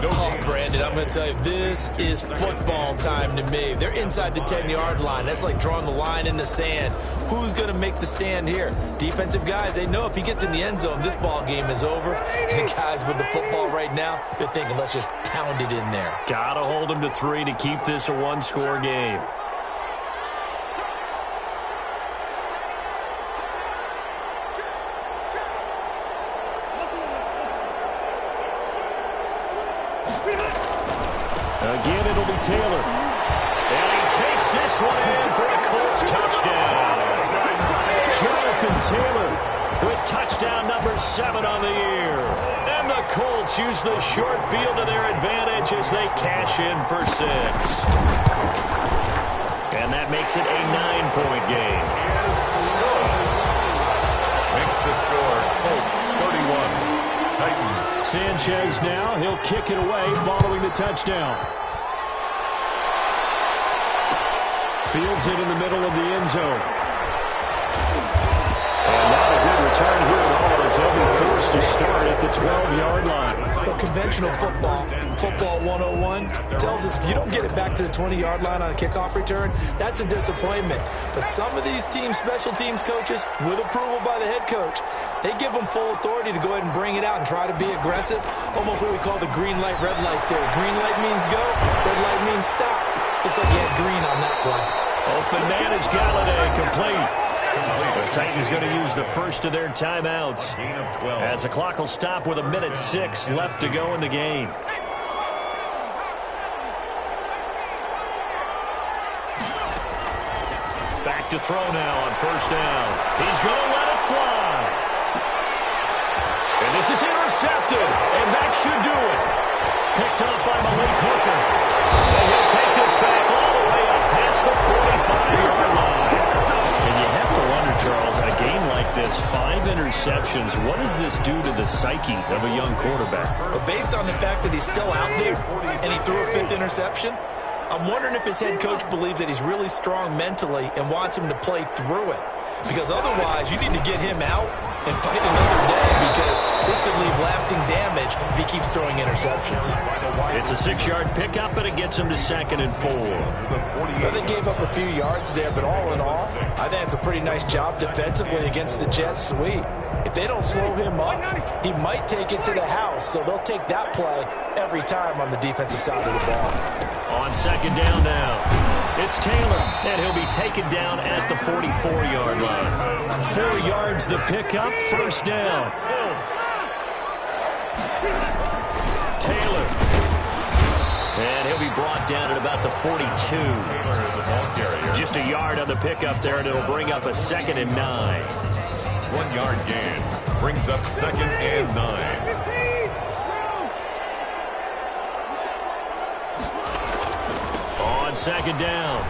Oh, Brandon, I'm going to tell you, this is football time to me. They're inside the 10-yard line. That's like drawing the line in the sand. Who's going to make the stand here? Defensive guys, they know if he gets in the end zone, this ball game is over. And the guys with the football right now, they're thinking, let's just pound it in there. Got to hold him to 3 to keep this a 1-score game. Again, it'll be Taylor. And he takes this one in for a Colts touchdown. Jonathan Taylor with touchdown number 7 on the year. And the Colts use the short field to their advantage as they cash in for 6. And that makes it a 9-point game. Makes the score Colts 31. Titans. Sanchez now, he'll kick it away following the touchdown. Fields it in the middle of the end zone. And not a good return here at all as they'll be forced to start at the 12-yard line. Well, conventional football 101, tells us if you don't get it back to the 20-yard line on a kickoff return, that's a disappointment. But some of these teams, special teams coaches, with approval by the head coach, they give them full authority to go ahead and bring it out and try to be aggressive. Almost what we call the green light, red light theory. Green light means go, red light means stop. Looks like he had green on that play. Open man is Galladay, complete. The Titans going to use the first of their timeouts as the clock will stop with 1:06 left to go in the game. Back to throw now on first down. He's going to let it fly. And this is intercepted, and that should do it. Picked up by Malik Hooker. And he'll take this back all the way up past the 45-yard line. And you have to wonder, Charles, a game like this, 5 interceptions, what does this do to the psyche of a young quarterback? But based on the fact that he's still out there and he threw a 5th interception, I'm wondering if his head coach believes that he's really strong mentally and wants him to play through it. Because otherwise, you need to get him out and fight another day, because this could leave lasting damage if he keeps throwing interceptions. It's a 6-yard pickup, and it gets him to 2nd and 4. Well, they gave up a few yards there, but all in all, I think it's a pretty nice job defensively against the Jets sweep. If they don't slow him up, he might take it to the house, so they'll take that play every time on the defensive side of the ball. On 2nd down now, it's Taylor, and he'll be taken down at the 44-yard line. 4 yards the pickup, first down. Taylor. And he'll be brought down at about the 42. Just a yard on the pickup there, and it'll bring up a 2nd and 9. 1-yard gain brings up 2nd and 9. On 2nd down,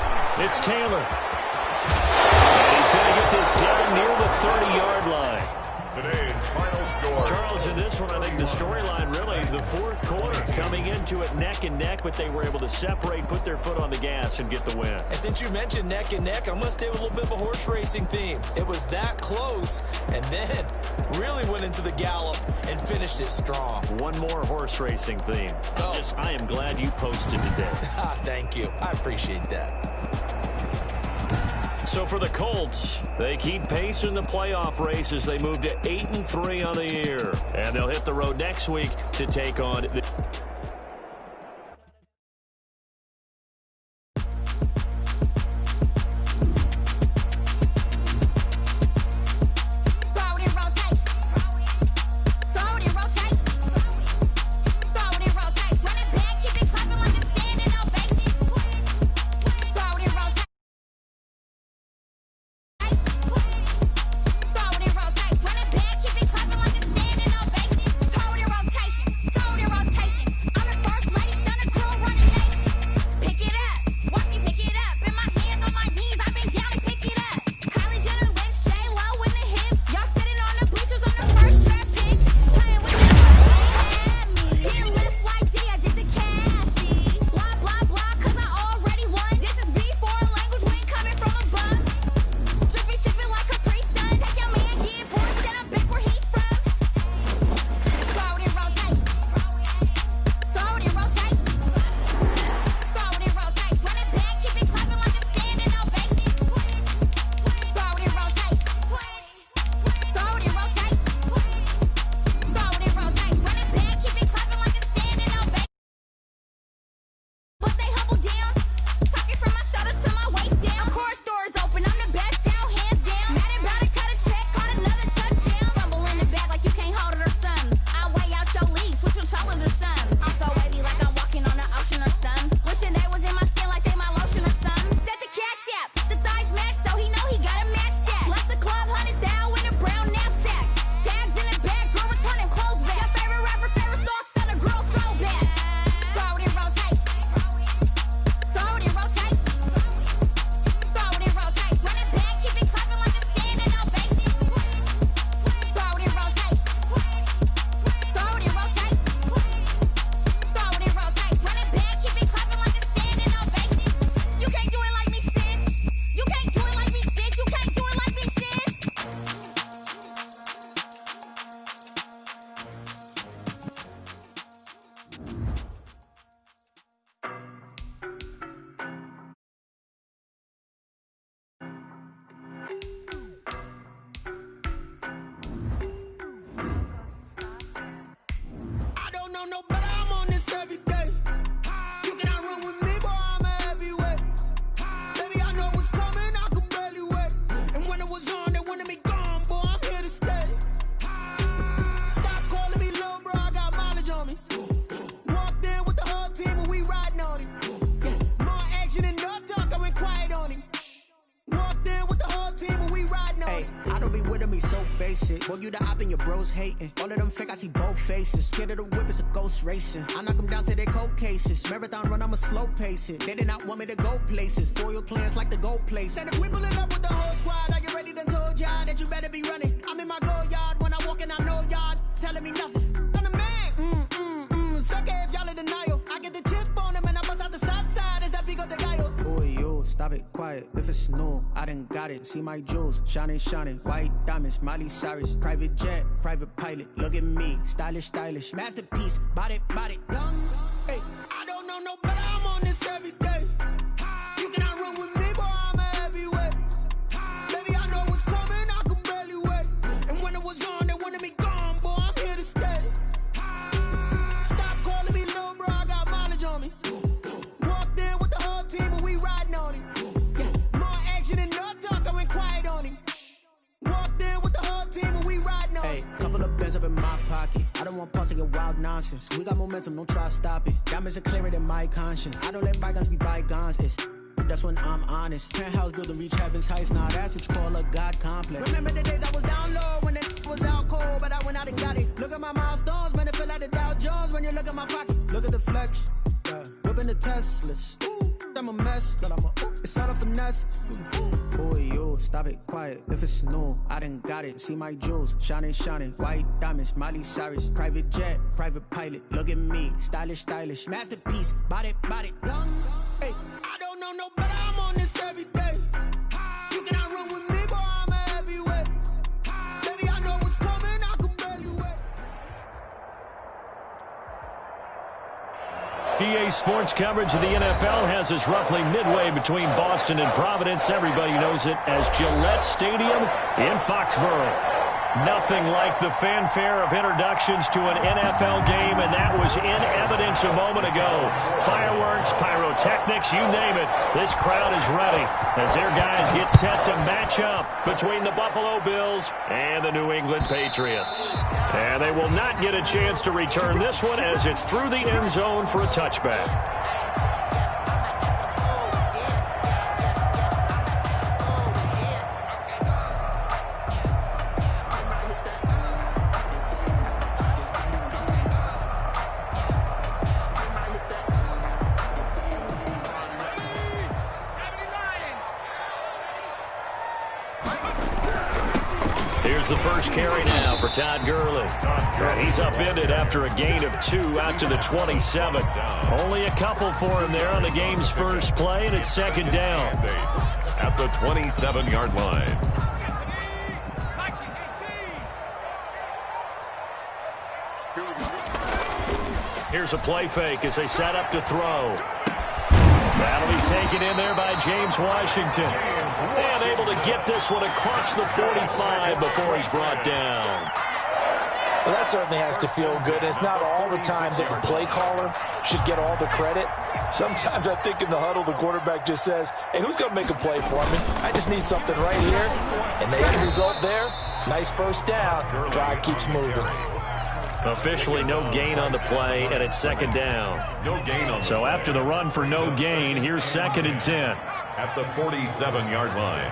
it's Taylor. And he's going to get this down near the 30-yard line. Today's final score. Charles, in this one, I think the storyline really, the 4th quarter, coming into it neck and neck, but they were able to separate, put their foot on the gas, and get the win. And since you mentioned neck and neck, I'm going to stay with a little bit of a horse racing theme. It was that close, and then really went into the gallop and finished it strong. One more horse racing theme. I am glad you posted today. Thank you. I appreciate that. So for the Colts, they keep pace in the playoff race as they move to 8-3 on the year. And they'll hit the road next week to take on the know better, I'm on this every day. You cannot run with me, boy, I'm a heavyweight. Baby, I know what's coming, I could barely wait. And when it was on, they wanted me gone, boy, I'm here to stay. Stop calling me little bro, I got mileage on me. Walked in with the whole team and we riding on him. Yeah, more action and no talk, I went quiet on him. Walked in with the whole team and we riding on him. I don't be with me so basic. Boy, you the op and your bros hating. All of them fake, I see both faces. Scared of the whip, it's a ghost racing. I knock them down to their cold cases. Marathon run, I'ma slow pace it. They did not want me to go places. Foil plans like the gold place. And if we pulling up with the whole squad, are you ready? Done told y'all that you better be running. I'm in my go yard. When I walk in, I know y'all telling me nothing. I'm the man. Suck it if y'all in denial. I get the chip on them and I bust out the south side. Is that big of the guy? Boy, yo, stop it, quiet. If it's new, I done got it. See my jewels, shining, shining. White diamonds, Miley Cyrus. Private jet, private pilot. Look at me, stylish, stylish. Masterpiece, body, young. Hey, I don't know no better, I'm on this every day. You cannot run with me, boy, I'm a heavyweight. Baby, I know what's coming, I could barely wait. And when it was on, they wanted me gone, boy, I'm here to stay. Stop calling me little bro, I got mileage on me. Walked in with the whole team and we riding on him. Yeah, more action and no talk, I went quiet on him. Walked in with the whole team and we riding on him. couple of bands up in my pocket. I don't want pulse to get wild nonsense. We got momentum, don't try to stop it. Diamonds are clearer than my conscience. I don't let bygones be bygones. That's when I'm honest. Penthouse building reach heaven's heights. Now that's what you call a God complex. Remember the days I was down low when it was out cold, but I went out and got it. Look at my milestones, man, it feel like the Dow Jones when you look at my pocket. Look at the flex, whipping the Teslas. I'm a mess, but it's all a finesse. Boy, yo, stop it, quiet. If it's new, I done got it. See my jewels, shining, shining. White diamonds, Miley Cyrus. Private jet, private pilot. Look at me, stylish, stylish. Masterpiece, body, young. Hey, I don't know no better, I'm on this every day. You cannot run with me, boy, I'm a heavyweight. Baby, I know what's coming, I could barely wait. EA Sports coverage of the NFL has us roughly midway between Boston and Providence. Everybody knows it as Gillette Stadium in Foxborough. Nothing like the fanfare of introductions to an NFL game, and that was in evidence a moment ago. Fireworks, pyrotechnics, you name it. This crowd is ready as their guys get set to match up between the Buffalo Bills and the New England Patriots. And they will not get a chance to return this one as it's through the end zone for a touchback. Here's the first carry now for Todd Gurley. He's upended after a gain of 2 out to the 27. Only a couple for him there on the game's first play, and it's second down. At the 27-yard line. Here's a play fake as they set up to throw. That'll be taken in there by James Washington. And able to get this one across the 45 before he's brought down. Well, that certainly has to feel good. It's not all the time that the play caller should get all the credit. Sometimes I think in the huddle, the quarterback just says, hey, who's going to make a play for me? I just need something right here. And the end result there, nice first down. Drive keeps moving. Officially no gain on the play, and it's second down. No gain on the So after the run for no gain, here's second and 10. At the 47-yard line.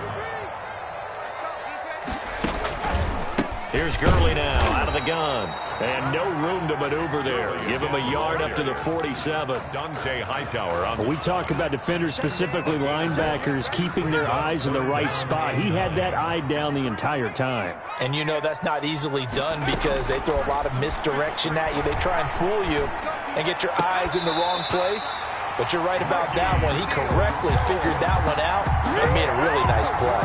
Here's Gurley now out of the gun. And no room to maneuver there. Give him a yard up to the 47. Dante Hightower on We talk about defenders, specifically linebackers, keeping their eyes in the right spot. He had that eye down the entire time. And you know that's not easily done because they throw a lot of misdirection at you. They try and fool you and get your eyes in the wrong place. But you're right about that one. He correctly figured that one out and made a really nice play.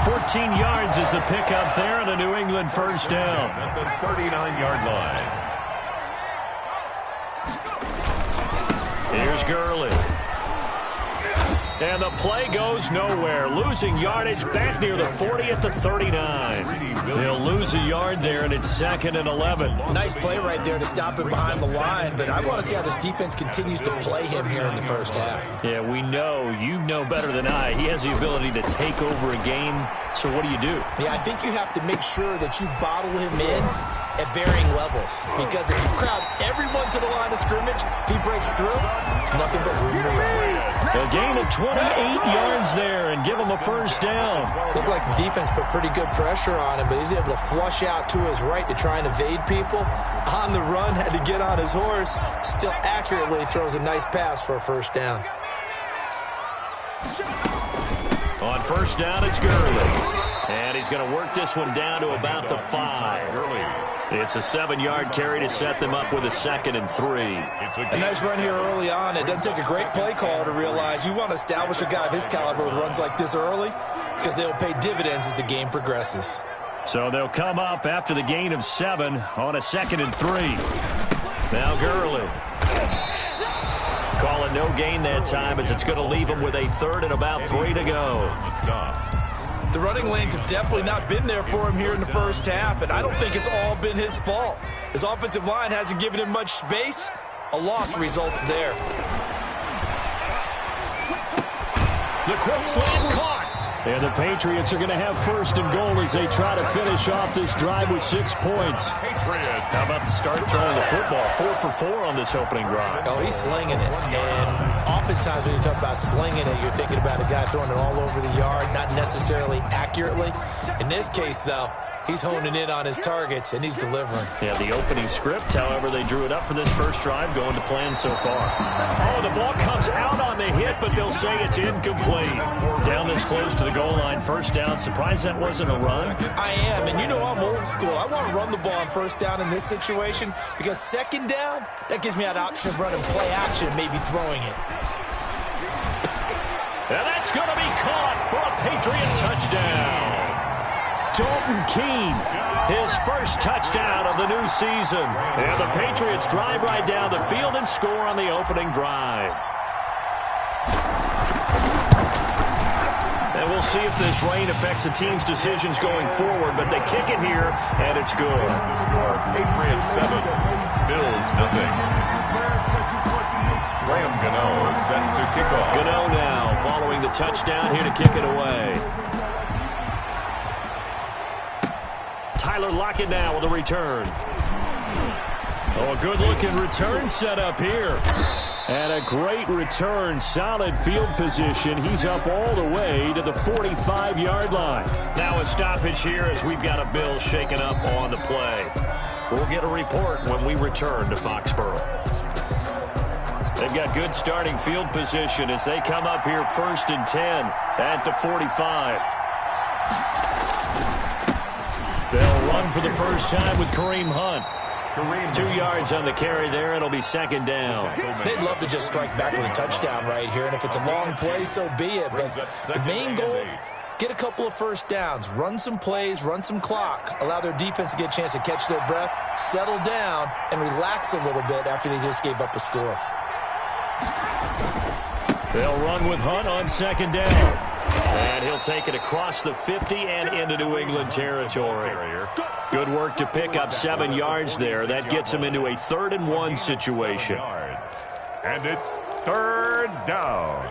14 yards is the pickup there and a New England first down. At the 39-yard line. Here's Gurley. And the play goes nowhere. Losing yardage back near the 40 at the 39. They'll lose a yard there, and it's 2nd and 11. Nice play right there to stop him behind the line, but I want to see how this defense continues to play him here in the first half. Yeah, we know. You know better than I. He has the ability to take over a game. So what do you do? Yeah, I think you have to make sure that you bottle him in at varying levels, because if you crowd everyone to the line of scrimmage, if he breaks through, it's nothing but room to run. A gain of 28 yards there and give him a first down. Looked like the defense put pretty good pressure on him, but he's able to flush out to his right to try and evade people. On the run, had to get on his horse. Still accurately throws a nice pass for a first down. On first down, it's Gurley. And he's going to work this one down to about the 5. It's a 7-yard carry to set them up with a 2nd and 3. A nice run here early on. It doesn't take a great play call to realize you want to establish a guy of his caliber with runs like this early, because they'll pay dividends as the game progresses. So they'll come up after the gain of 7 on a 2nd and 3. Now Gurley. Call it no gain that time, as it's going to leave him with a 3rd and about 3 to go. The running lanes have definitely not been there for him here in the first half, and I don't think it's all been his fault. His offensive line hasn't given him much space. A loss results there. The quick slant caught. And the Patriots are going to have 1st and goal as they try to finish off this drive with 6 points. How about the start throwing the football? 4 for 4 on this opening drive. Oh, he's slinging it. And oftentimes when you talk about slinging it, you're thinking about a guy throwing it all over the yard, not necessarily accurately. In this case, though, he's honing in on his targets, and he's delivering. Yeah, the opening script, however, they drew it up for this first drive, going to plan so far. Oh, the ball comes out on the hit, but they'll say it's incomplete. Down this close to the goal line, first down. Surprised that wasn't a run? I am, and you know I'm old school. I want to run the ball on first down in this situation, because 2nd down, that gives me that option of running play action, maybe throwing it. And that's going to be caught for a Patriot touchdown. Dalton Keene, his first touchdown of the new season. And the Patriots drive right down the field and score on the opening drive. And we'll see if this rain affects the team's decisions going forward, but they kick it here, and it's good. Patriots 7, Bills 0. Graham Gano set to kick off. Gano now following the touchdown here to kick it away. Tyler Lockett now with a return. Oh, a good-looking return set up here. And a great return, solid field position. He's up all the way to the 45-yard line. Now a stoppage here as we've got a Bill shaken up on the play. We'll get a report when we return to Foxborough. They've got good starting field position as they come up here 1st and 10 at the 45. They'll run for the first time with Kareem Hunt. 2 yards on the carry there. It'll be 2nd down. They'd love to just strike back with a touchdown right here, and if it's a long play, so be it. But the main goal, get a couple of first downs, run some plays, run some clock, allow their defense to get a chance to catch their breath, settle down, and relax a little bit after they just gave up a score. They'll run with Hunt on 2nd down. And he'll take it across the 50 and into New England territory. Good work to pick up 7 yards there. That gets him into a 3rd and 1 situation. And it's 3rd down.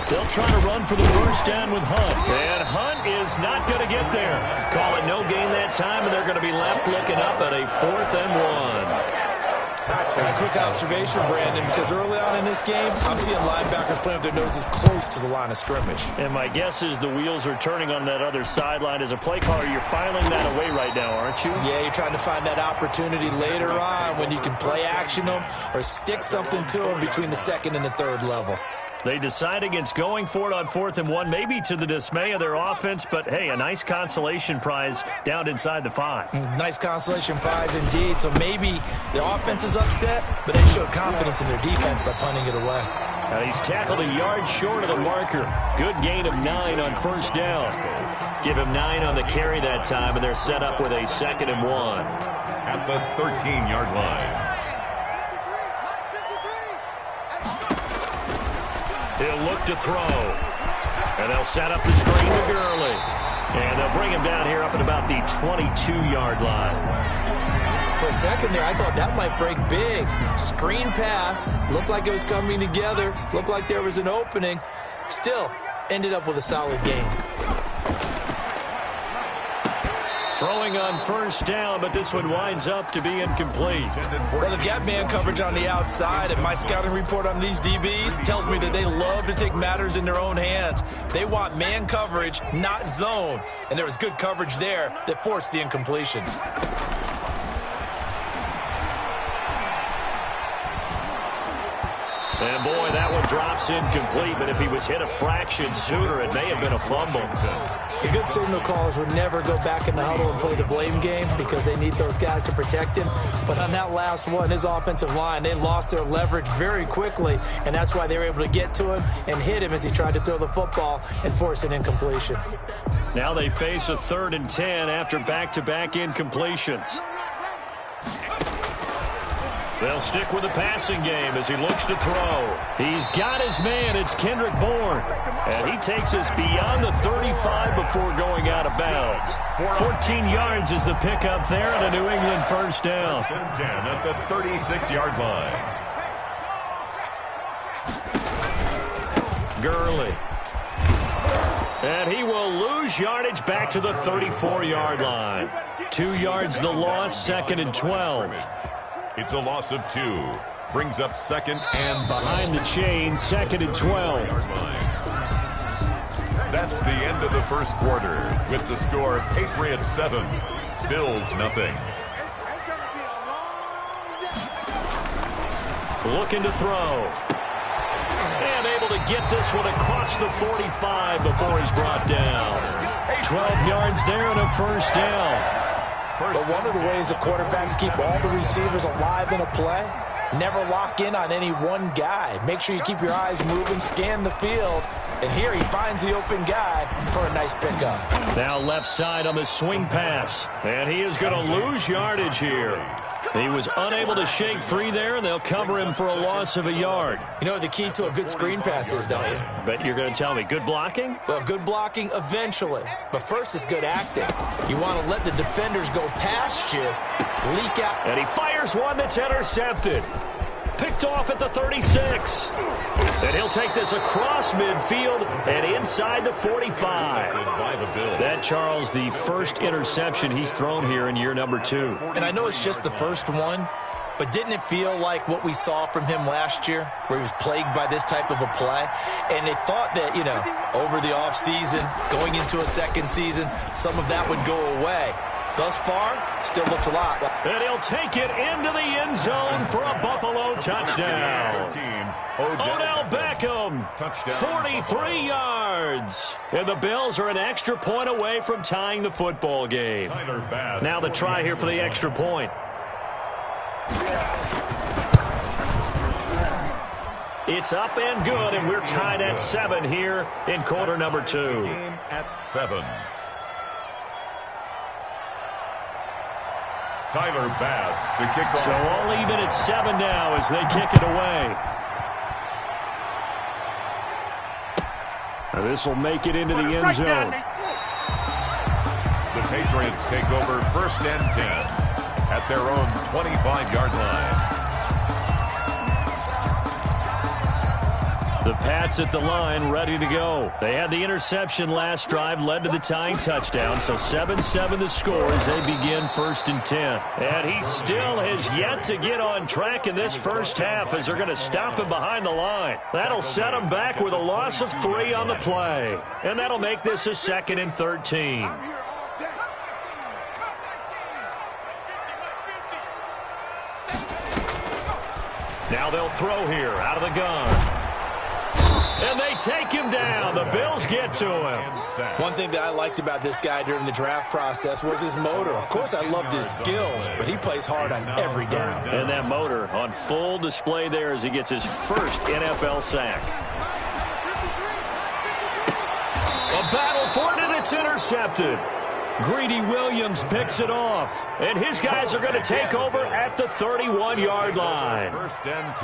They'll try to run for the first down with Hunt. And Hunt is not going to get there. Call it no gain that time, and they're going to be left looking up at a 4th and 1. A quick observation, Brandon, because early on in this game, I'm seeing linebackers playing with their noses close to the line of scrimmage. And my guess is the wheels are turning on that other sideline. As a play caller, you're filing that away right now, aren't you? Yeah, you're trying to find that opportunity later on when you can play action them or stick something to them between the 2nd and the 3rd level. They decide against going for it on 4th and 1, maybe to the dismay of their offense, but hey, a nice consolation prize down inside the 5. Nice consolation prize indeed. So maybe the offense is upset, but they showed confidence in their defense by punting it away. Now he's tackled a yard short of the marker. Good gain of 9 on first down. Give him 9 on the carry that time, and they're set up with a 2nd and 1. At the 13-yard line. He'll look to throw. And they'll set up the screen to Gurley. And they'll bring him down here up at about the 22-yard line. For a second there, I thought that might break big. Screen pass. Looked like it was coming together. Looked like there was an opening. Still, ended up with a solid gain. Throwing on first down, but this one winds up to be incomplete. Well, they've got man coverage on the outside, and my scouting report on these DBs tells me that they love to take matters in their own hands. They want man coverage, not zone. And there was good coverage there that forced the incompletion. And boy, that one drops incomplete, but if he was hit a fraction sooner, it may have been a fumble. The good signal callers would never go back in the huddle and play the blame game because they need those guys to protect him. But on that last one, his offensive line, they lost their leverage very quickly, and that's why they were able to get to him and hit him as he tried to throw the football and force an incompletion. Now they face a 3rd and 10 after back-to-back incompletions. They'll stick with the passing game as he looks to throw. He's got his man. It's Kendrick Bourne. And he takes us beyond the 35 before going out of bounds. 14 yards is the pickup there and a New England first down. 10 at the 36-yard line. Gurley. And he will lose yardage back to the 34-yard line. 2 yards the loss, 2nd and 12. It's a loss of 2. Brings up 2nd and behind the chain, 2nd and 12. That's the end of the first quarter with the score Patriots 7, Bills nothing. Looking to throw. And able to get this one across the 45 before he's brought down. 12 yards there and a first down. But one of the ways the quarterbacks keep all the receivers alive in a play, never lock in on any one guy. Make sure you keep your eyes moving, scan the field. And here he finds the open guy for a nice pickup. Now left side on the swing pass. And he is going to lose yardage here. He was unable to shake free there, and they'll cover him for a loss of a yard. You know what the key to a good screen pass is, don't you? But you're going to tell me, good blocking? Well, good blocking eventually. But first is good acting. You want to let the defenders go past you, leak out. And he fires one that's intercepted. Picked off at the 36. And he'll take this across midfield and inside the 45. That, Charles, the first interception he's thrown here in year number 2. And I know it's just the first one, but didn't it feel like what we saw from him last year, where he was plagued by this type of a play? And they thought that, you know, over the offseason, going into a second season, some of that would go away. Thus far, still looks a lot. And he'll take it into the end zone for a Buffalo touchdown. Odell Beckham, 43 yards. And the Bills are an extra point away from tying the football game. Now the try here for the extra point. It's up and good, and we're tied at 7 here in quarter number 2. At 7. Tyler Bass to kick off. So all even at 7 now as they kick it away. Now this will make it into the end zone. The Patriots take over 1st and 10 at their own 25-yard line. The Pats at the line, ready to go. They had the interception last drive, led to the tying touchdown. So 7-7 the score as they begin 1st and 10. And he still has yet to get on track in this first half as they're going to stop him behind the line. That'll set him back with a loss of 3 on the play. And that'll make this a 2nd and 13. Now they'll throw here out of the gun. And they take him down. The Bills get to him. One thing that I liked about this guy during the draft process was his motor. Of course, I loved his skills, but he plays hard on every down. And that motor on full display there as he gets his first NFL sack. A battle for it, and it's intercepted. Greedy Williams picks it off, and his guys are going to take over at the 31-yard line.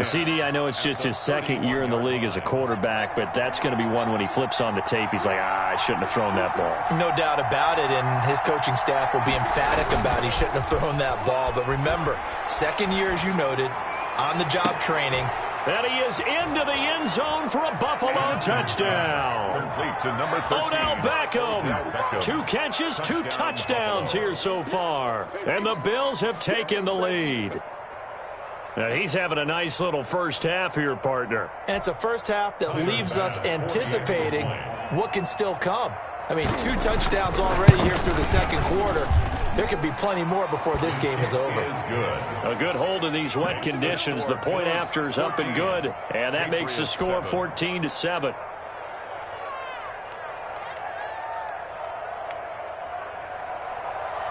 CD, I know it's just his second year in the league as a quarterback, but that's going to be one when he flips on the tape. He's like, I shouldn't have thrown that ball. No doubt about it, and his coaching staff will be emphatic about he shouldn't have thrown that ball. But remember, second year, as you noted, on-the-job training. And he is into the end zone for a Buffalo touchdown. Complete to number 13. Odell Beckham. 2 catches, 2 touchdowns here so far. And the Bills have taken the lead. Now he's having a nice little first half here, partner. And it's a first half that leaves us anticipating what can still come. I mean, 2 touchdowns already here through the second quarter. There could be plenty more before this game is over. A good hold in these wet conditions. The point after is up and good. And that makes the score 14-7.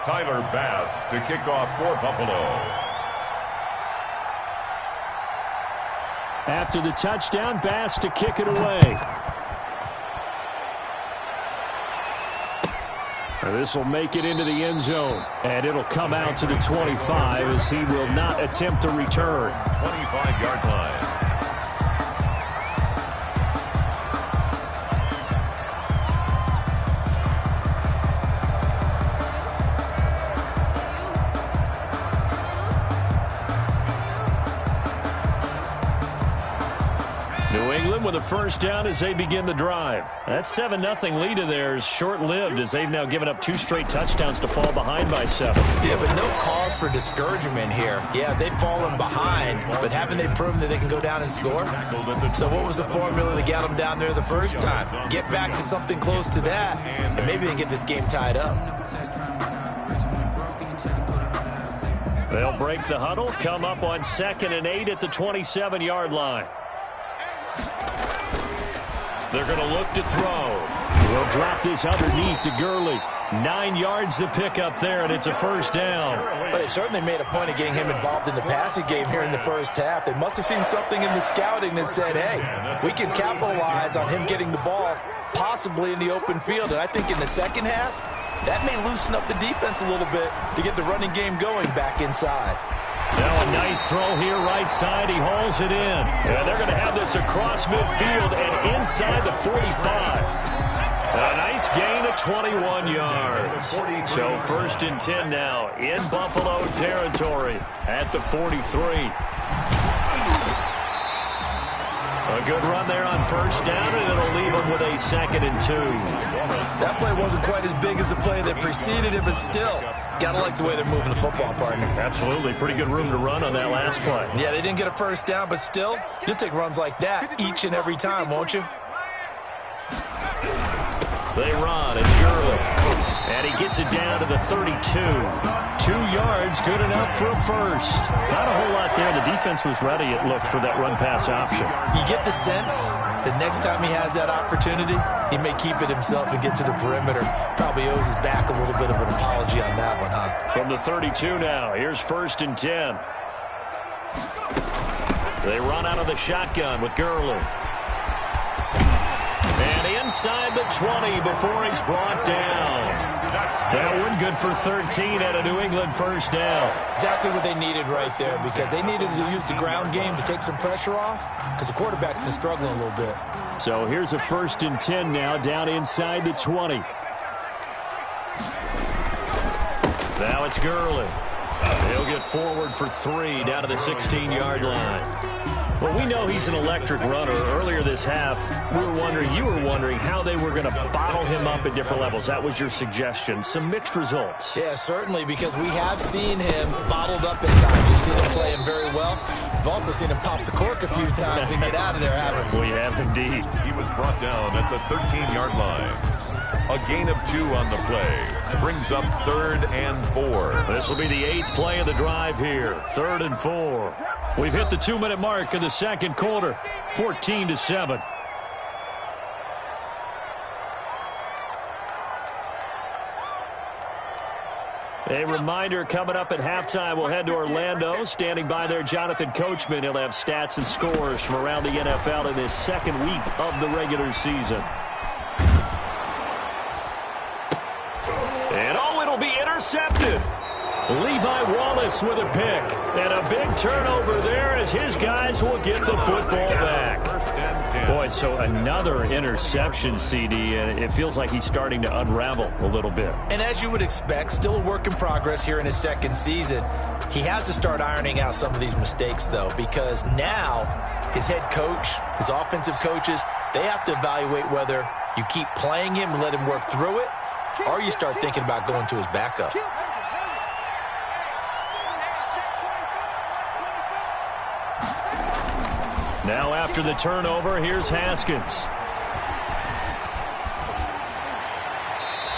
Tyler Bass to kick off for Buffalo. After the touchdown, Bass to kick it away. This will make it into the end zone, and it'll come out to the 25 as he will not attempt to return. 25-yard line. New England with a first down as they begin the drive. That 7-0 lead of theirs short-lived as they've now given up 2 straight touchdowns to fall behind by 7. Yeah, but no cause for discouragement here. Yeah, they've fallen behind, but haven't they proven that they can go down and score? So what was the formula to get them down there the first time? Get back to something close to that, and maybe they get this game tied up. They'll break the huddle, come up on 2nd and 8 at the 27-yard line. They're going to look to throw. We'll drop this underneath to Gurley. 9 yards to pick up there, and it's a first down. But they certainly made a point of getting him involved in the passing game here in the first half. They must have seen something in the scouting that said, hey, we can capitalize on him getting the ball possibly in the open field. And I think in the second half, that may loosen up the defense a little bit to get the running game going back inside. Now a nice throw here right side. He hauls it in. And they're going to have this across midfield and inside the 45. A nice gain of 21 yards. So 1st and 10 now in Buffalo territory at the 43. A good run there on first down, and it'll leave them with a 2nd and 2. That play wasn't quite as big as the play that preceded it, but still, gotta like the way they're moving the football, partner. Absolutely. Pretty good room to run on that last play. Yeah, they didn't get a first down, but still, you'll take runs like that each and every time, won't you? They run. It's Gurley. And he gets it down to the 32. 2 yards, good enough for a first. Not a whole lot there. The defense was ready, it looked, for that run-pass option. You get the sense that next time he has that opportunity, he may keep it himself and get to the perimeter. Probably owes his back a little bit of an apology on that one, huh? From the 32 now, here's 1st and 10. They run out of the shotgun with Gurley. And inside the 20 before he's brought down. That one good for 13 at a New England first down. Exactly what they needed right there, because they needed to use the ground game to take some pressure off, because the quarterback's been struggling a little bit. So here's a 1st and 10 now, down inside the 20. Now it's Gurley. He'll get forward for 3 down to the 16-yard line. Well, we know he's an electric runner. Earlier this half, you were wondering how they were going to bottle him up at different levels. That was your suggestion. Some mixed results. Yeah, certainly, because we have seen him bottled up at times. You've seen him playing very well. We've also seen him pop the cork a few times and get out of there, haven't we? We have indeed. He was brought down at the 13-yard line. A gain of 2 on the play. Brings up 3rd and 4. This will be the 8th play of the drive here. 3rd and 4. We've hit the 2-minute mark of the second quarter. 14-7. A reminder coming up at halftime, we'll head to Orlando. Standing by there, Jonathan Coachman. He'll have stats and scores from around the NFL in this second week of the regular season. And it'll be intercepted. Levi Wallace with a pick. And a big turnover there as his guys will get the football back. Boy, so another interception, CD, and it feels like he's starting to unravel a little bit. And as you would expect, still a work in progress here in his second season. He has to start ironing out some of these mistakes, though, because now his head coach, his offensive coaches, they have to evaluate whether you keep playing him and let him work through it, or you start thinking about going to his backup. Now after the turnover, here's Haskins.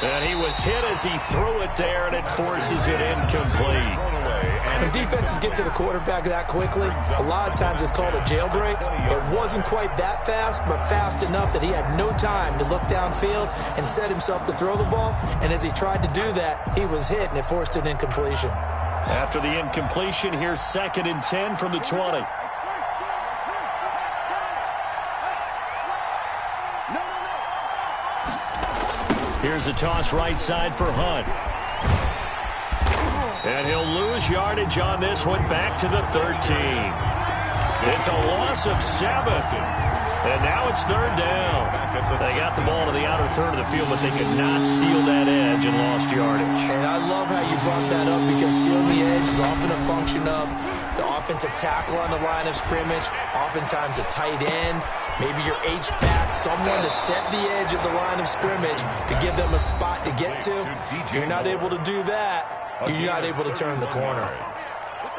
And he was hit as he threw it there, and it forces it incomplete. When defenses get to the quarterback that quickly, a lot of times it's called a jailbreak. It wasn't quite that fast, but fast enough that he had no time to look downfield and set himself to throw the ball. And as he tried to do that, he was hit, and it forced an incompletion. After the incompletion, here's 2nd and 10 from the 20. Here's a toss right side for Hunt. And he'll lose yardage on this one back to the 13. It's a loss of 7. And now it's 3rd down. They got the ball to the outer third of the field, but they could not seal that edge and lost yardage. And I love how you brought that up, because sealing the edge is often a function of the offensive tackle on the line of scrimmage, oftentimes a tight end, maybe your H-back, someone to set the edge of the line of scrimmage to give them a spot to get to. If you're not able to do that, you're not able to turn the corner.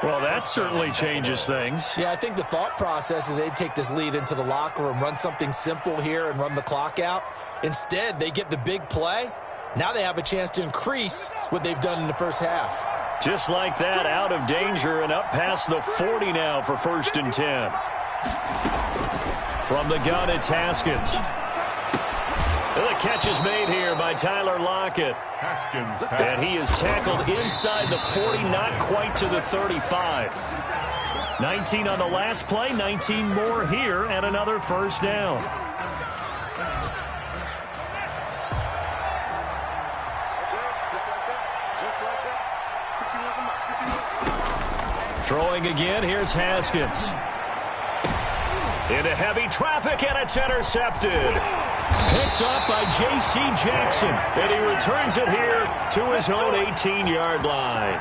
Well, that certainly changes things. Yeah, I think the thought process is they'd take this lead into the locker room, run something simple here and run the clock out. Instead, they get the big play. Now they have a chance to increase what they've done in the first half. Just like that, out of danger and up past the 40 now for 1st and 10. From the gun, it's Haskins. The catch is made here by Tyler Lockett. And he is tackled inside the 40, not quite to the 35. 19 on the last play, 19 more here, and another 1st down. Throwing again, here's Haskins. Into heavy traffic, and it's intercepted. Picked up by J.C. Jackson, and he returns it here to his own 18-yard line.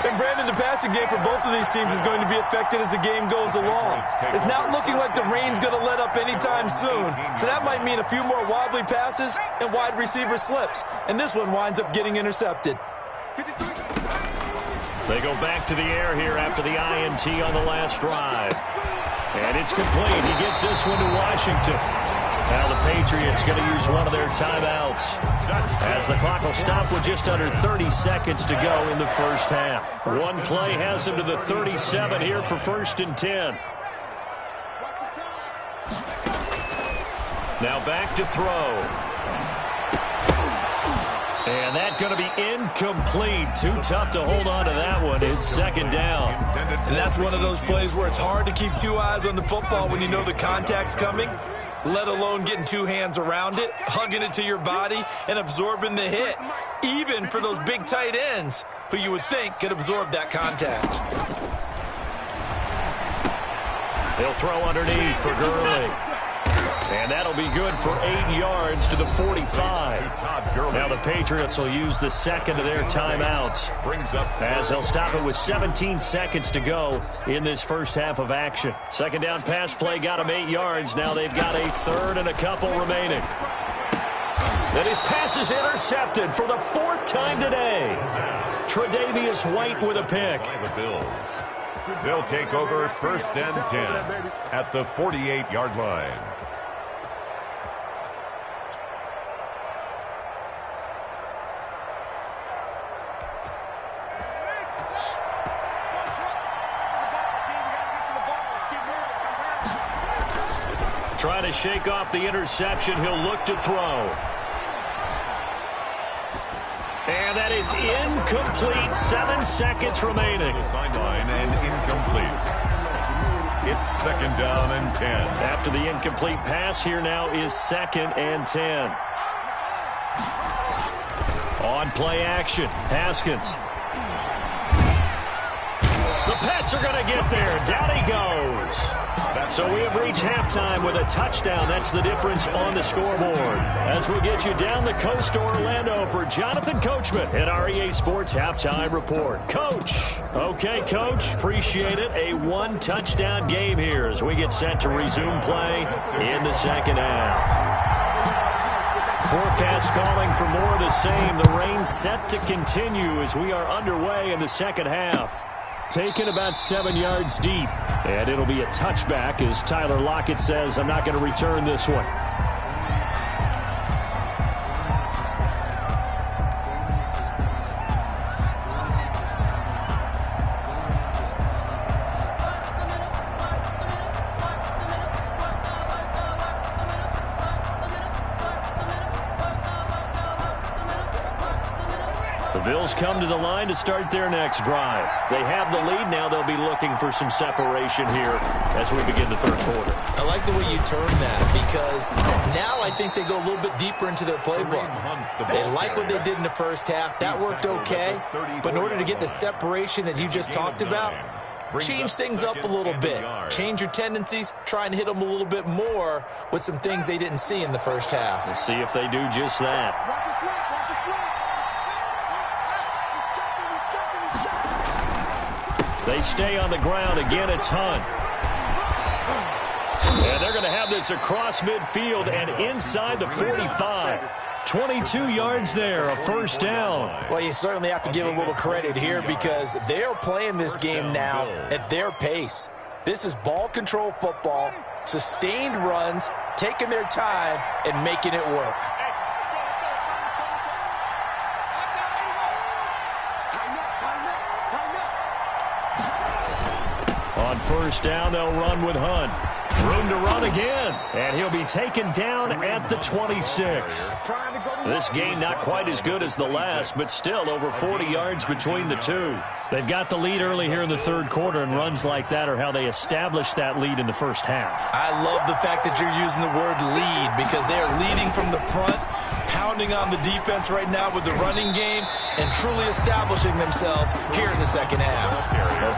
And Brandon, the passing game for both of these teams is going to be affected as the game goes along. It's not looking like the rain's going to let up anytime soon, so that might mean a few more wobbly passes and wide receiver slips, and this one winds up getting intercepted. They go back to the air here after the INT on the last drive. And it's complete. He gets this one to Washington. Now the Patriots going to use one of their timeouts as the clock will stop with just under 30 seconds to go in the first half. One play has him to the 37 here for 1st and 10. Now back to throw. And that's going to be incomplete. Too tough to hold on to that one. It's 2nd down. And that's one of those plays where it's hard to keep 2 eyes on the football when you know the contact's coming, let alone getting 2 hands around it, hugging it to your body, and absorbing the hit, even for those big tight ends who you would think could absorb that contact. They'll throw underneath for Gurley. And that'll be good for 8 yards to the 45. Now the Patriots will use the second of their timeouts as they'll stop it with 17 seconds to go in this first half of action. 2nd down pass play got them 8 yards. Now they've got a 3rd and a couple remaining. And his pass is intercepted for the 4th time today. Tre'Davious White with a pick. They'll take over 1st and 10 at the 48-yard line. Trying to shake off the interception. He'll look to throw. And And that is incomplete. 7 seconds remaining. Sideline and incomplete. It's 2nd down and 10. After the incomplete pass, here now is 2nd and 10. On play action, Haskins. The Pats are going to get there. Down he goes. So we have reached halftime with a touchdown. That's the difference on the scoreboard. As we'll get you down the coast to Orlando for Jonathan Coachman at our EA Sports Halftime Report. Coach. Okay, Coach. Appreciate it. A 1-touchdown game here as we get set to resume play in the second half. Forecast calling for more of the same. The rain set to continue as we are underway in the second half. Taken about 7 yards deep. And it'll be a touchback as Tyler Lockett says, I'm not going to return this one. The Bills come to the line to start their next drive. They have the lead. Now they'll be looking for some separation here as we begin the third quarter. I like the way you turn that because now I think they go a little bit deeper into their playbook. They like what they did in the first half. That worked okay. But in order to get the separation that you just talked about, change things up a little bit. Change your tendencies. Try and hit them a little bit more with some things they didn't see in the first half. We'll see if they do just that. Watch your slap, watch your slap. They stay on the ground. Again, it's Hunt. And they're going to have this across midfield and inside the 45. 22 yards there, a first down. Well, you certainly have to give a little credit here because they are playing this game now at their pace. This is ball control football, sustained runs, taking their time, and making it work. On first down, they'll run with Hunt. Room to run again, and he'll be taken down at the 26. This game not quite as good as the last, but still over 40 yards between the two. They've got the lead early here in the third quarter, and runs like that are how they established that lead in the first half. I love the fact that you're using the word lead because they are leading from the front, pounding on the defense right now with the running game, and truly establishing themselves here in the second half.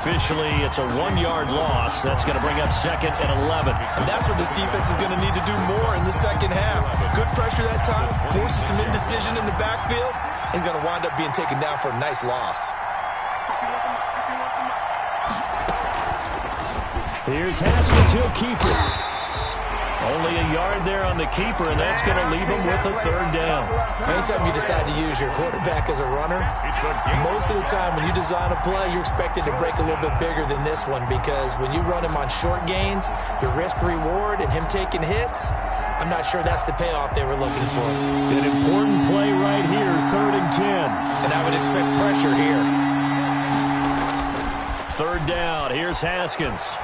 Officially, it's a 1-yard loss. That's going to bring up 2nd and 11. And that's what this defense is going to need to do more in the second half. Good pressure that time, forces some indecision in the backfield. He's going to wind up being taken down for a nice loss. Here's Haskins. He'll keep it. Only a yard there on the keeper, and that's going to leave him with a third down. Anytime you decide to use your quarterback as a runner, most of the time when you design a play, you're expected to break a little bit bigger than this one because when you run him on short gains, your risk-reward and him taking hits, I'm not sure that's the payoff they were looking for. An important play right here, 3rd and 10. And I would expect pressure here. 3rd down. Here's Haskins.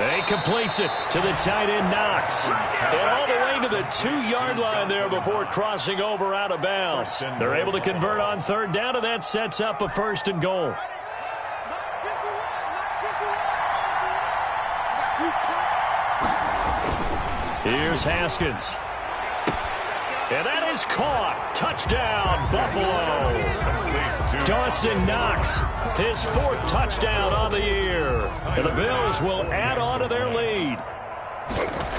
And he completes it to the tight end, Knox. And all the way to the 2-yard line there before crossing over out of bounds. They're able to convert on 3rd down, and that sets up a 1st and goal. Here's Haskins. And that is caught. Touchdown, Buffalo. Dawson Knox, his 4th touchdown on the year. And the Bills will add on to their lead.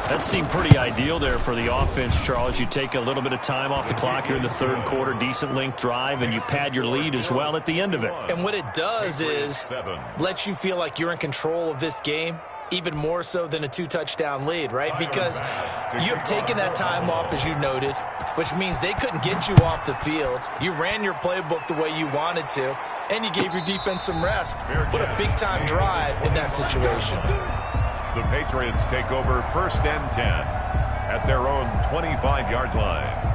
That seemed pretty ideal there for the offense, Charles. You take a little bit of time off the clock here in the third quarter, decent length drive, and you pad your lead as well at the end of it. And what it does is let you feel like you're in control of this game, even more so than a 2-touchdown lead, right? Because you have taken that time off, as you noted, which means they couldn't get you off the field. You ran your playbook the way you wanted to, and you gave your defense some rest. What a big-time drive in that situation. The Patriots take over 1st and 10 at their own 25-yard line.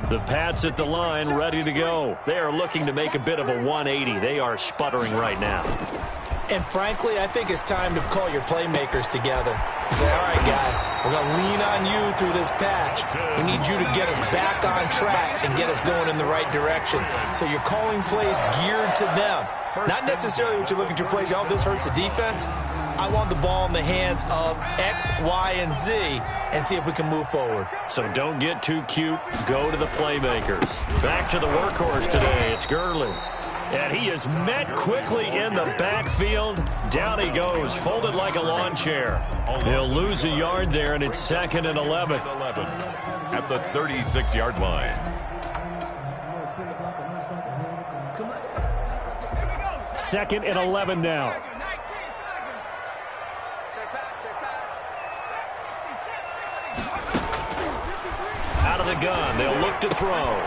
The Pats at the line, ready to go. They are looking to make a bit of a 180. They are sputtering right now. And frankly, I think it's time to call your playmakers together and say, all right, guys, we're going to lean on you through this patch. We need you to get us back on track and get us going in the right direction. So you're calling plays geared to them. Not necessarily what you look at your plays, oh, this hurts the defense. I want the ball in the hands of X, Y, and Z and see if we can move forward. So don't get too cute. Go to the playmakers. Back to the workhorse today. It's Gurley. And he is met quickly in the backfield. Down he goes, folded like a lawn chair. He'll lose a yard there, and it's 2nd and 11. At the 36-yard line. Second and 11 now. Out of the gun, they'll look to throw.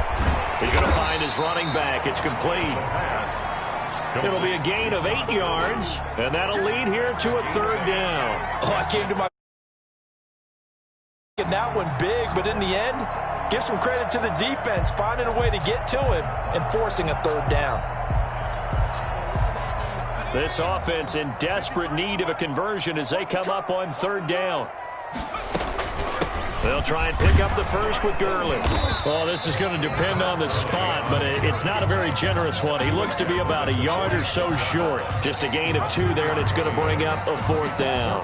He's going to find his running back. It's complete. It'll be a gain of 8 yards, and that'll lead here to a 3rd down. Oh, I came to my that one big, but in the end, give some credit to the defense, finding a way to get to him and forcing a 3rd down. This offense in desperate need of a conversion as they come up on 3rd down. They'll try and pick up the first with Gurley. Well, this is going to depend on the spot, but it's not a very generous one. He looks to be about a yard or so short. Just a gain of 2 there, and it's going to bring up a 4th down.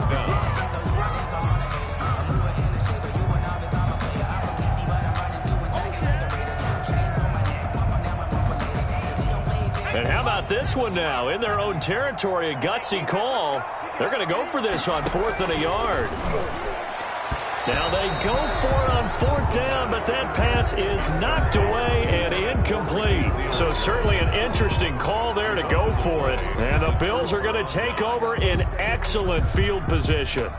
And how about this one now? In their own territory, a gutsy call. They're going to go for this on 4th and a yard. Now they go for it on 4th down, but that pass is knocked away and incomplete. So certainly an interesting call there to go for it. And the Bills are going to take over in excellent field position.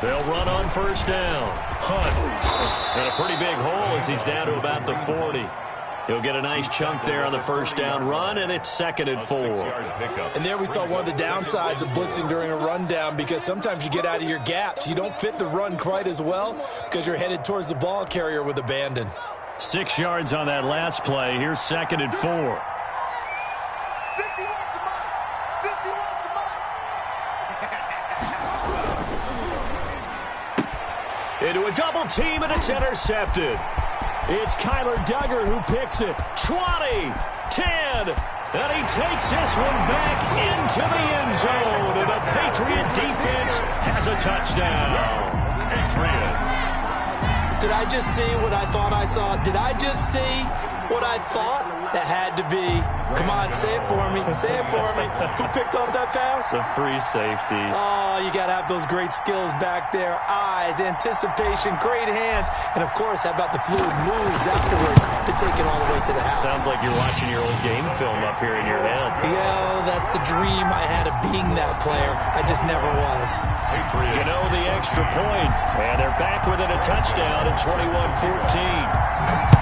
They'll run on 1st down. Hunt. And a pretty big hole as he's down to about the 40. He'll get a nice chunk there on the 1st down run, and it's 2nd and 4. And there we saw one of the downsides of blitzing during a rundown, because sometimes you get out of your gaps. You don't fit the run quite as well because you're headed towards the ball carrier with abandon. 6 yards on that last play. Here's 2nd and 4. Into a double team, and it's intercepted. It's Kyler Duggar who picks it. 20, 10, and he takes this one back into the end zone. And the Patriot defense has a touchdown. Did I just see what I thought I saw? Did I just see what I thought? That had to be. Come on, say it for me. Say it for me. Who picked up that pass? The free safety. Oh, you got to have those great skills back there. Eyes, anticipation, great hands. And, of course, how about the fluid moves afterwards to take it all the way to the house? Sounds like you're watching your old game film up here in your head. Yo, that's the dream I had of being that player. I just never was. You know, the extra point. And they're back within a touchdown at 21-14.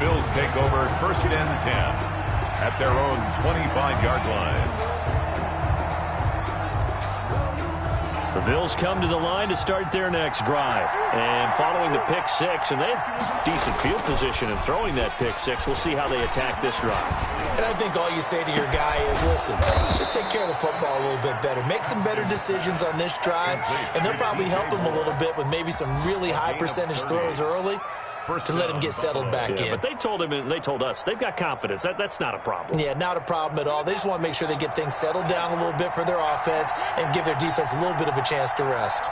Bills take over 1st and 10 at their own 25-yard line. The Bills come to the line to start their next drive. And following the pick 6, and they have decent field position in throwing that pick 6. We'll see how they attack this drive. And I think all you say to your guy is, listen, let's just take care of the football a little bit better. Make some better decisions on this drive, and they'll probably help him a little bit with maybe some really high percentage throws early to let him get settled back in. But they told him, and they told us, they've got confidence. That's not a problem. Yeah, not a problem at all. They just want to make sure they get things settled down a little bit for their offense and give their defense a little bit of a chance to rest.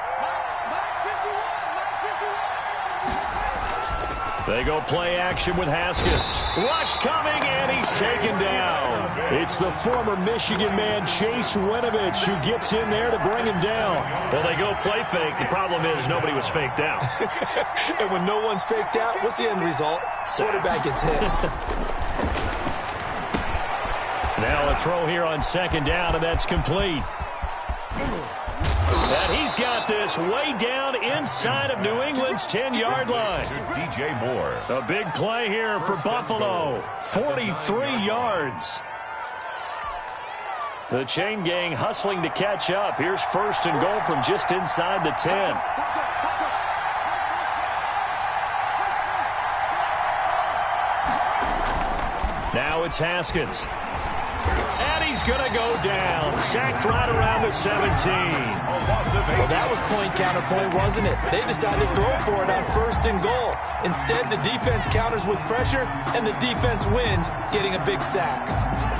They go play action with Haskins. Rush coming, and he's taken down. It's the former Michigan man, Chase Winovich, who gets in there to bring him down. Well, they go play fake. The problem is nobody was faked out. And when no one's faked out, what's the end result? Quarterback gets hit. Now a throw here on second down, and that's complete. And he's got this way down inside of New England's 10-yard line. DJ Moore. A big play here for Buffalo. 43 yards. The chain gang hustling to catch up. Here's first and goal from just inside the 10. Now it's Haskins. And he's going to go down. Sacked right around the 17. Well, that was point counterpoint, wasn't it? They decided to throw for it on first and goal. Instead, the defense counters with pressure, and the defense wins, getting a big sack.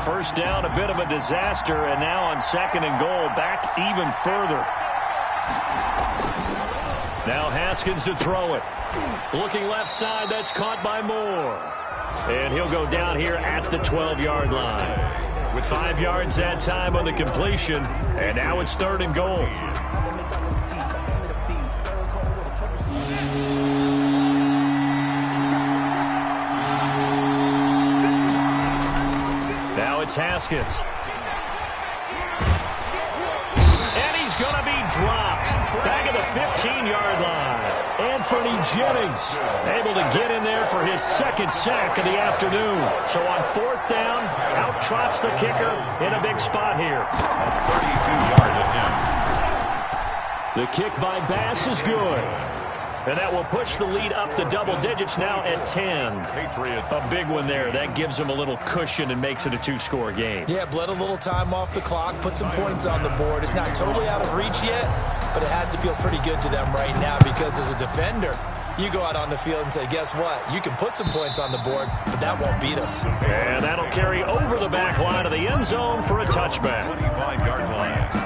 First down, a bit of a disaster, and now on second and goal, back even further. Now Haskins to throw it. Looking left side, that's caught by Moore. And he'll go down here at the 12-yard line. With 5 yards that time on the completion, and now it's third and goal. Now it's Haskins. And he's going to be dropped. Back at the 15-yard line. Anthony Jennings able to get in there for his second sack of the afternoon. So on fourth down, out trots the kicker in a big spot here. 32-yard attempt. The kick by Bass is good. And that will push the lead up to double digits now at 10. Patriots. A big one there. That gives them a little cushion and makes it a two-score game. Yeah, bled a little time off the clock, put some points on the board. It's not totally out of reach yet, but it has to feel pretty good to them right now because as a defender, you go out on the field and say, guess what? You can put some points on the board, but that won't beat us. And that'll carry over the back line of the end zone for a touchback. 25-yard line.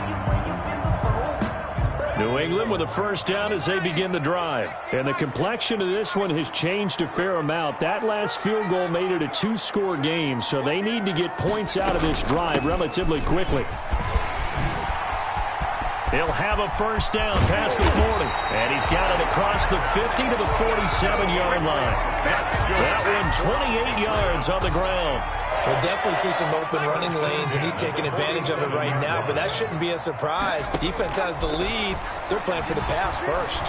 New England with a first down as they begin the drive. And the complexion of this one has changed a fair amount. That last field goal made it a two-score game, so they need to get points out of this drive relatively quickly. He'll have a first down past the 40. And he's got it across the 50 to the 47-yard line. That one 28 yards on the ground. We'll definitely see some open running lanes, and he's taking advantage of it right now, but that shouldn't be a surprise. Defense has the lead. They're playing for the pass first.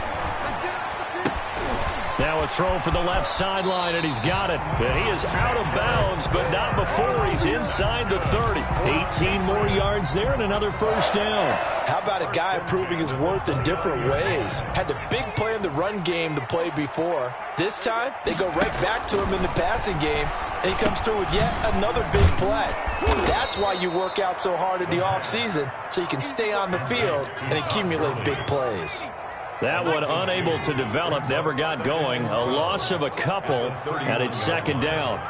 Now a throw for the left sideline, and he's got it. And he is out of bounds, but not before he's inside the 30. 18 more yards there and another first down. How about a guy proving his worth in different ways? Had the big play in the run game the play before. This time, they go right back to him in the passing game, and he comes through with yet another big play. That's why you work out so hard in the offseason, so you can stay on the field and accumulate big plays. That one unable to develop, never got going. A loss of a couple, and it's second down.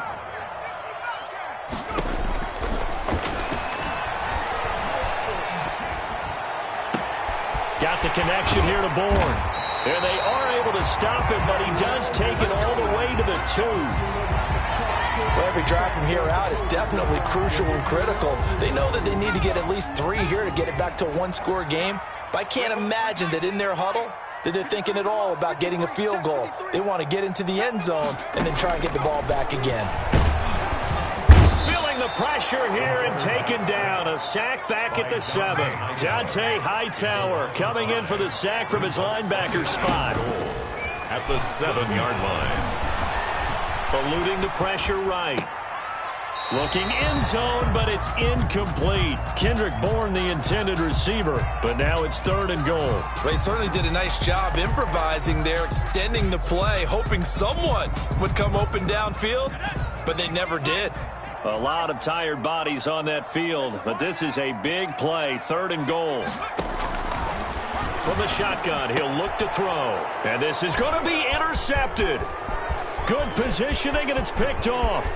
Got the connection here to Bourne. And they are able to stop him, but he does take it all the way to the 2. Well, every drive from here out is definitely crucial and critical. They know that they need to get at least 3 here to get it back to a one-score game. But I can't imagine that in their huddle that they're thinking at all about getting a field goal. They want to get into the end zone and then try and get the ball back again. Feeling the pressure here and taken down. A sack back at the 7. Dante Hightower coming in for the sack from his linebacker spot. At the 7-yard line. Eluding the pressure right. Looking end zone, but it's incomplete. Kendrick Bourne, the intended receiver, but now it's third and goal. Well, he certainly did a nice job improvising there, extending the play, hoping someone would come open downfield, but they never did. A lot of tired bodies on that field, but this is a big play, third and goal. From the shotgun, he'll look to throw, and this is going to be intercepted. Good positioning, and it's picked off.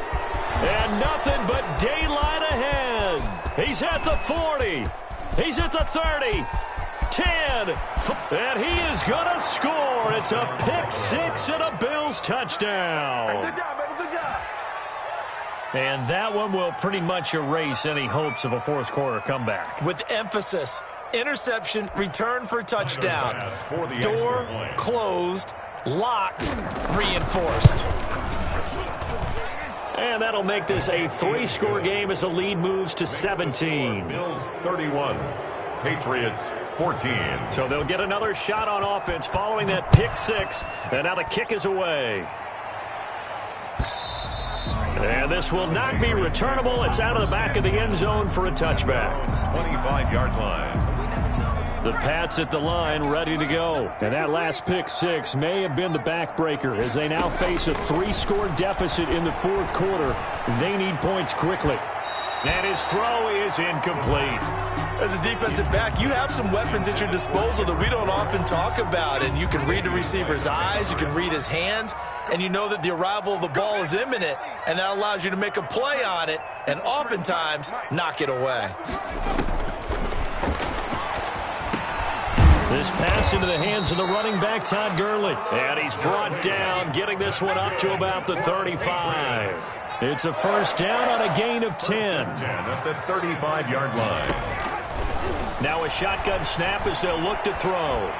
And nothing but daylight ahead. He's at the 40. He's at the 30. 10. And he is going to score. It's a pick 6 and a Bills touchdown. And that one will pretty much erase any hopes of a fourth quarter comeback. With emphasis, interception, return for touchdown. Door closed, locked, reinforced. And that'll make this a 3-score game as the lead moves to 17. Bills 31, Patriots 14. So they'll get another shot on offense following that pick six. And now the kick is away. And this will not be returnable. It's out of the back of the end zone for a touchback. 25-yard line. The Pats at the line ready to go. And that last pick six may have been the backbreaker as they now face a 3-score deficit in the fourth quarter. They need points quickly. And his throw is incomplete. As a defensive back, you have some weapons at your disposal that we don't often talk about. And you can read the receiver's eyes, you can read his hands, and you know that the arrival of the ball is imminent. And that allows you to make a play on it and oftentimes knock it away. This pass into the hands of the running back, Todd Gurley. And he's brought down, getting this one up to about the 35. It's a first down on a gain of 10. 10 at the 35-yard line. Now a shotgun snap as they'll look to throw.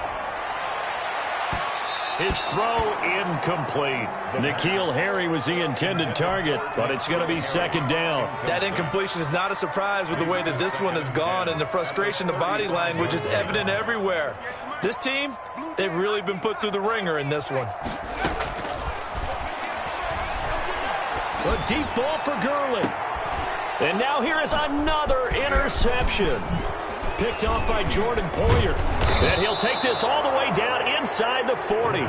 His throw incomplete. N'Keal Harry was the intended target, but it's going to be second down. That incompletion is not a surprise with the way that this one has gone, and the frustration, the body language is evident everywhere. This team, they've really been put through the ringer in this one. A deep ball for Gurley. And now here is another interception. Picked off by Jordan Poyer. And he'll take this all the way down inside the 40.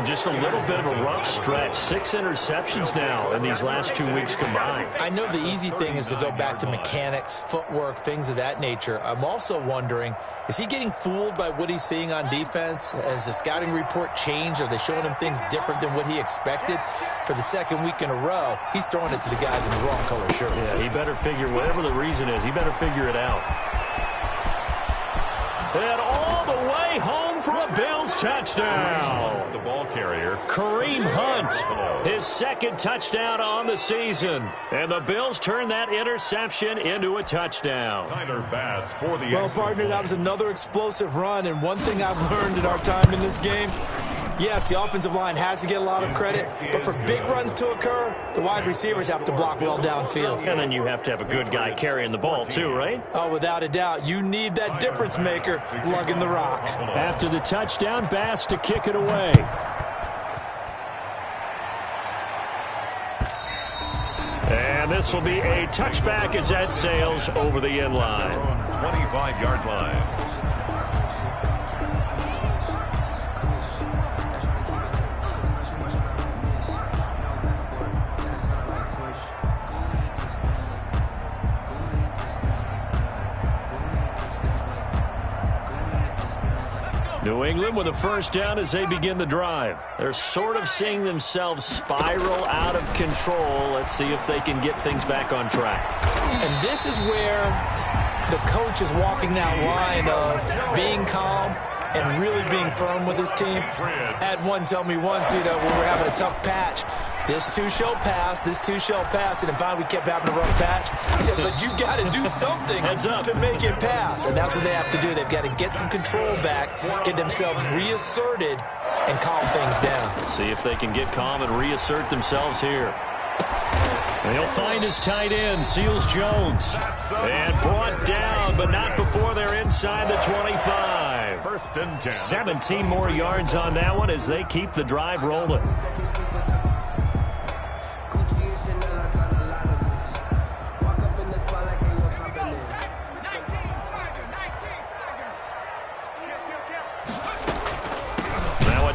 Just a little bit of a rough stretch. 6 interceptions now in these last 2 weeks combined. I know the easy thing is to go back to mechanics, footwork, things of that nature. I'm also wondering, is he getting fooled by what he's seeing on defense? Has the scouting report changed? Are they showing him things different than what he expected? For the second week in a row, he's throwing it to the guys in the wrong color shirts. Yeah, he better figure, whatever the reason is, he better figure it out. And all the way home for a Bills touchdown. The ball carrier, Kareem Hunt, his second touchdown on the season. And the Bills turn that interception into a touchdown. Tyler Bass for the Well, partner, that was another explosive run. And one thing I've learned in our time in this game, yes, the offensive line has to get a lot of credit, but for big runs to occur, the wide receivers have to block well downfield. And then you have to have a good guy carrying the ball too, right? Oh, without a doubt. You need that difference maker lugging the rock. After the touchdown, Bass to kick it away. And this will be a touchback as that sails over the end line. 25-yard line. New England with a first down as they begin the drive. They're sort of seeing themselves spiral out of control. Let's see if they can get things back on track. And this is where the coach is walking that line of being calm and really being firm with his team. Had one tell me once, when we're having a tough patch, this too shall pass, this too shall pass. And finally we kept having a rough patch. He said, but you got to do something to make it pass. And that's what they have to do. They've got to get some control back, get themselves reasserted, and calm things down. See if they can get calm and reassert themselves here. And he'll find his tight end, Seals Jones. And brought down, but not before they're inside the 25. First and 10. 17 more yards on that one as they keep the drive rolling.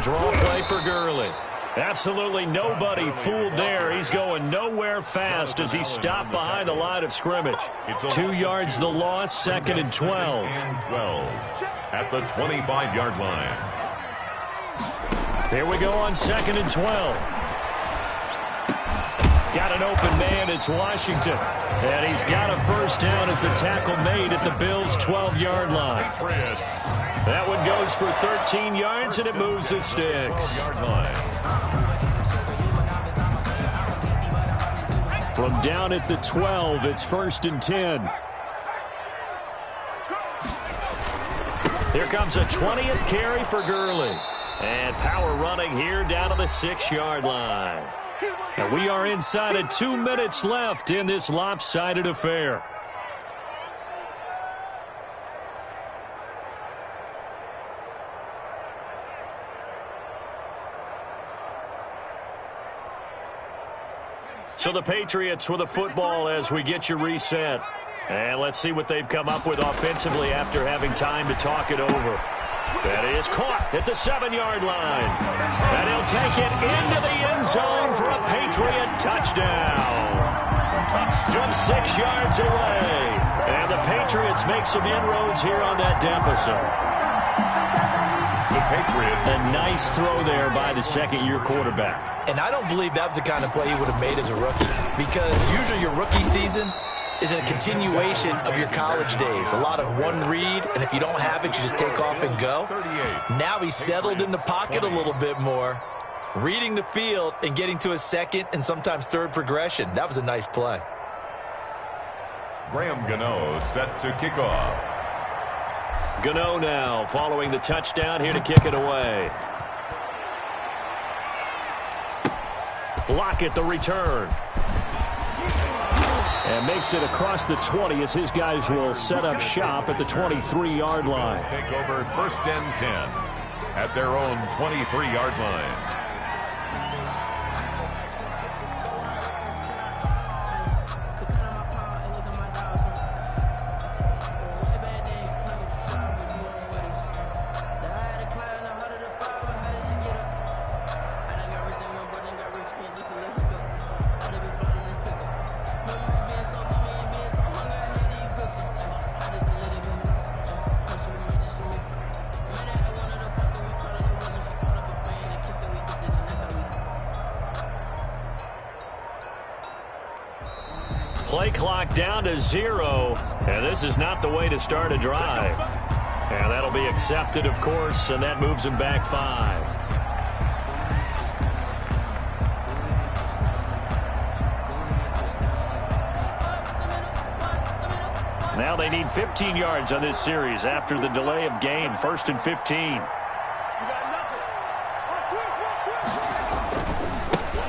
Draw play for Gurley. Absolutely nobody fooled there. He's going nowhere fast as he stopped behind the line of scrimmage. 2 yards the loss, second and 12. And 12 at the 25-yard line. Here we go on second and 12. Got an open man, it's Washington. And he's got a first down as the tackle made at the Bills' 12-yard line. That one goes for 13 yards, and it moves the sticks. From down at the 12, it's 1st and 10. Here comes a 20th carry for Gurley. And power running here down to the 6-yard line. And we are inside of 2 minutes left in this lopsided affair. So the Patriots with the football as we get you reset. And let's see what they've come up with offensively after having time to talk it over. That is caught at the 7-yard line. And he'll take it into the end zone for a Patriot touchdown. From 6 yards away. And the Patriots make some inroads here on that deficit. The Patriots. A nice throw there by the second-year quarterback. And I don't believe that was the kind of play he would have made as a rookie. Because usually your rookie season is a continuation of your college days. A lot of one read, and if you don't have it, you just take off and go. Now he's settled in the pocket a little bit more, reading the field and getting to a second and sometimes third progression. That was a nice play. Graham Gano set to kick off. Gano now following the touchdown here to kick it away. Lockett the return. And makes it across the 20 as his guys will set up shop at the 23-yard line. Take over 1st and 10 at their own 23-yard line. Play clock down to 0, and this is not the way to start a drive. And that'll be accepted, of course, and that moves him back 5. Now they need 15 yards on this series after the delay of game. 1st and 15.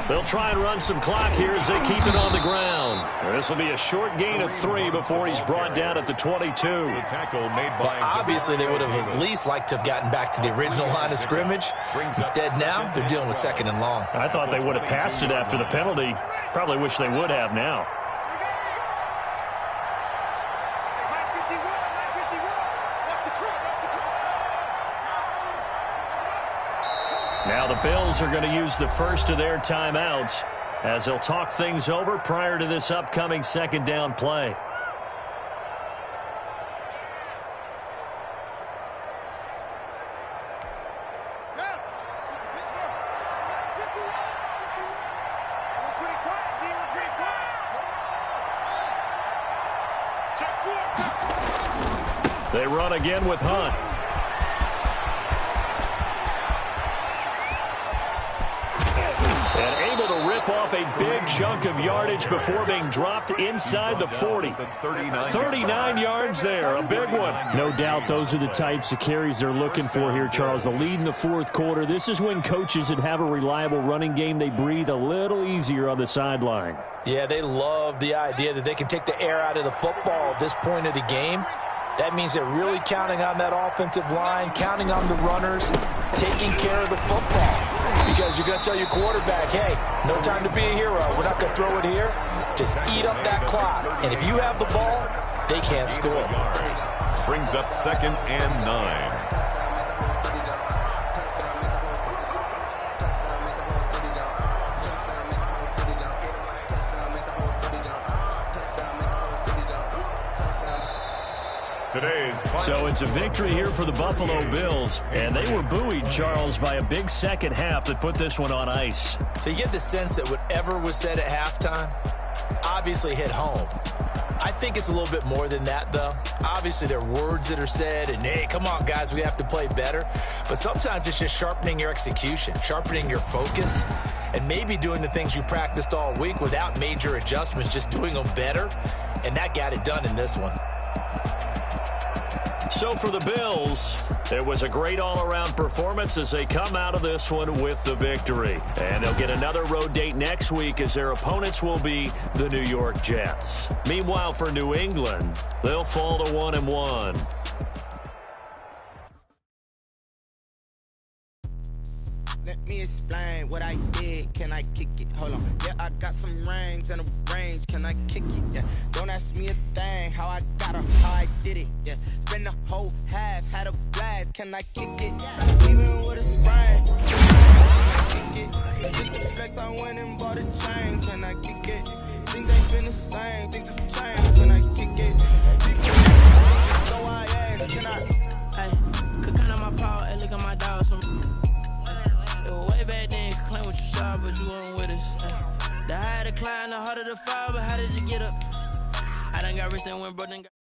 They'll try and run some clock here as they keep it on the ground. This will be a short gain of 3 before he's brought down at the 22. The tackle made by Obviously, they would have at least liked to have gotten back to the original line of scrimmage. Instead, now they're dealing with 2nd and long. I thought they would have passed it after the penalty. Probably wish they would have now. Now the Bills are going to use the first of their timeouts as they'll talk things over prior to this upcoming 2nd down play. They run again with Hunt. And able to rip off a big chunk of yardage before being dropped inside the 40. 39 yards there, a big one. No doubt those are the types of carries they're looking for here, Charles. The lead in the 4th quarter. This is when coaches that have a reliable running game, they breathe a little easier on the sideline. Yeah, they love the idea that they can take the air out of the football at this point of the game. That means they're really counting on that offensive line, counting on the runners, taking care of the football. Because you're going to tell your quarterback, hey, no time to be a hero. We're not going to throw it here. Just eat up that clock. And if you have the ball, they can't score. Brings up 2nd and 9. So it's a victory here for the Buffalo Bills, and they were buoyed, Charles, by a big 2nd half that put this one on ice. So you get the sense that whatever was said at halftime obviously hit home. I think it's a little bit more than that, though. Obviously, there are words that are said, and, hey, come on, guys, we have to play better. But sometimes it's just sharpening your execution, sharpening your focus, and maybe doing the things you practiced all week without major adjustments, just doing them better. And that got it done in this one. So for the Bills, it was a great all-around performance as they come out of this one with the victory. And they'll get another road date next week as their opponents will be the New York Jets. Meanwhile, for New England, they'll fall to 1-1. Let me explain what I did. Can I kick it? Hold on. Yeah, I got some rings and a range. Can I kick it? Yeah. Don't ask me a thing. How I got her, how I did it. Yeah. Spend the whole half, had a blast. Can I kick it? Even with a sprain. Can I kick it? Took the flex, I went and bought a chain. Can I kick it? Things ain't been the same. Things have changed. Can I kick it? So I asked, can I? Hey, could count on my power and look at my dogs from. Way back then, you could claim what you saw, but you weren't with us. The higher the climb, the harder the fall, but how did you get up? I done got rich and went broke and got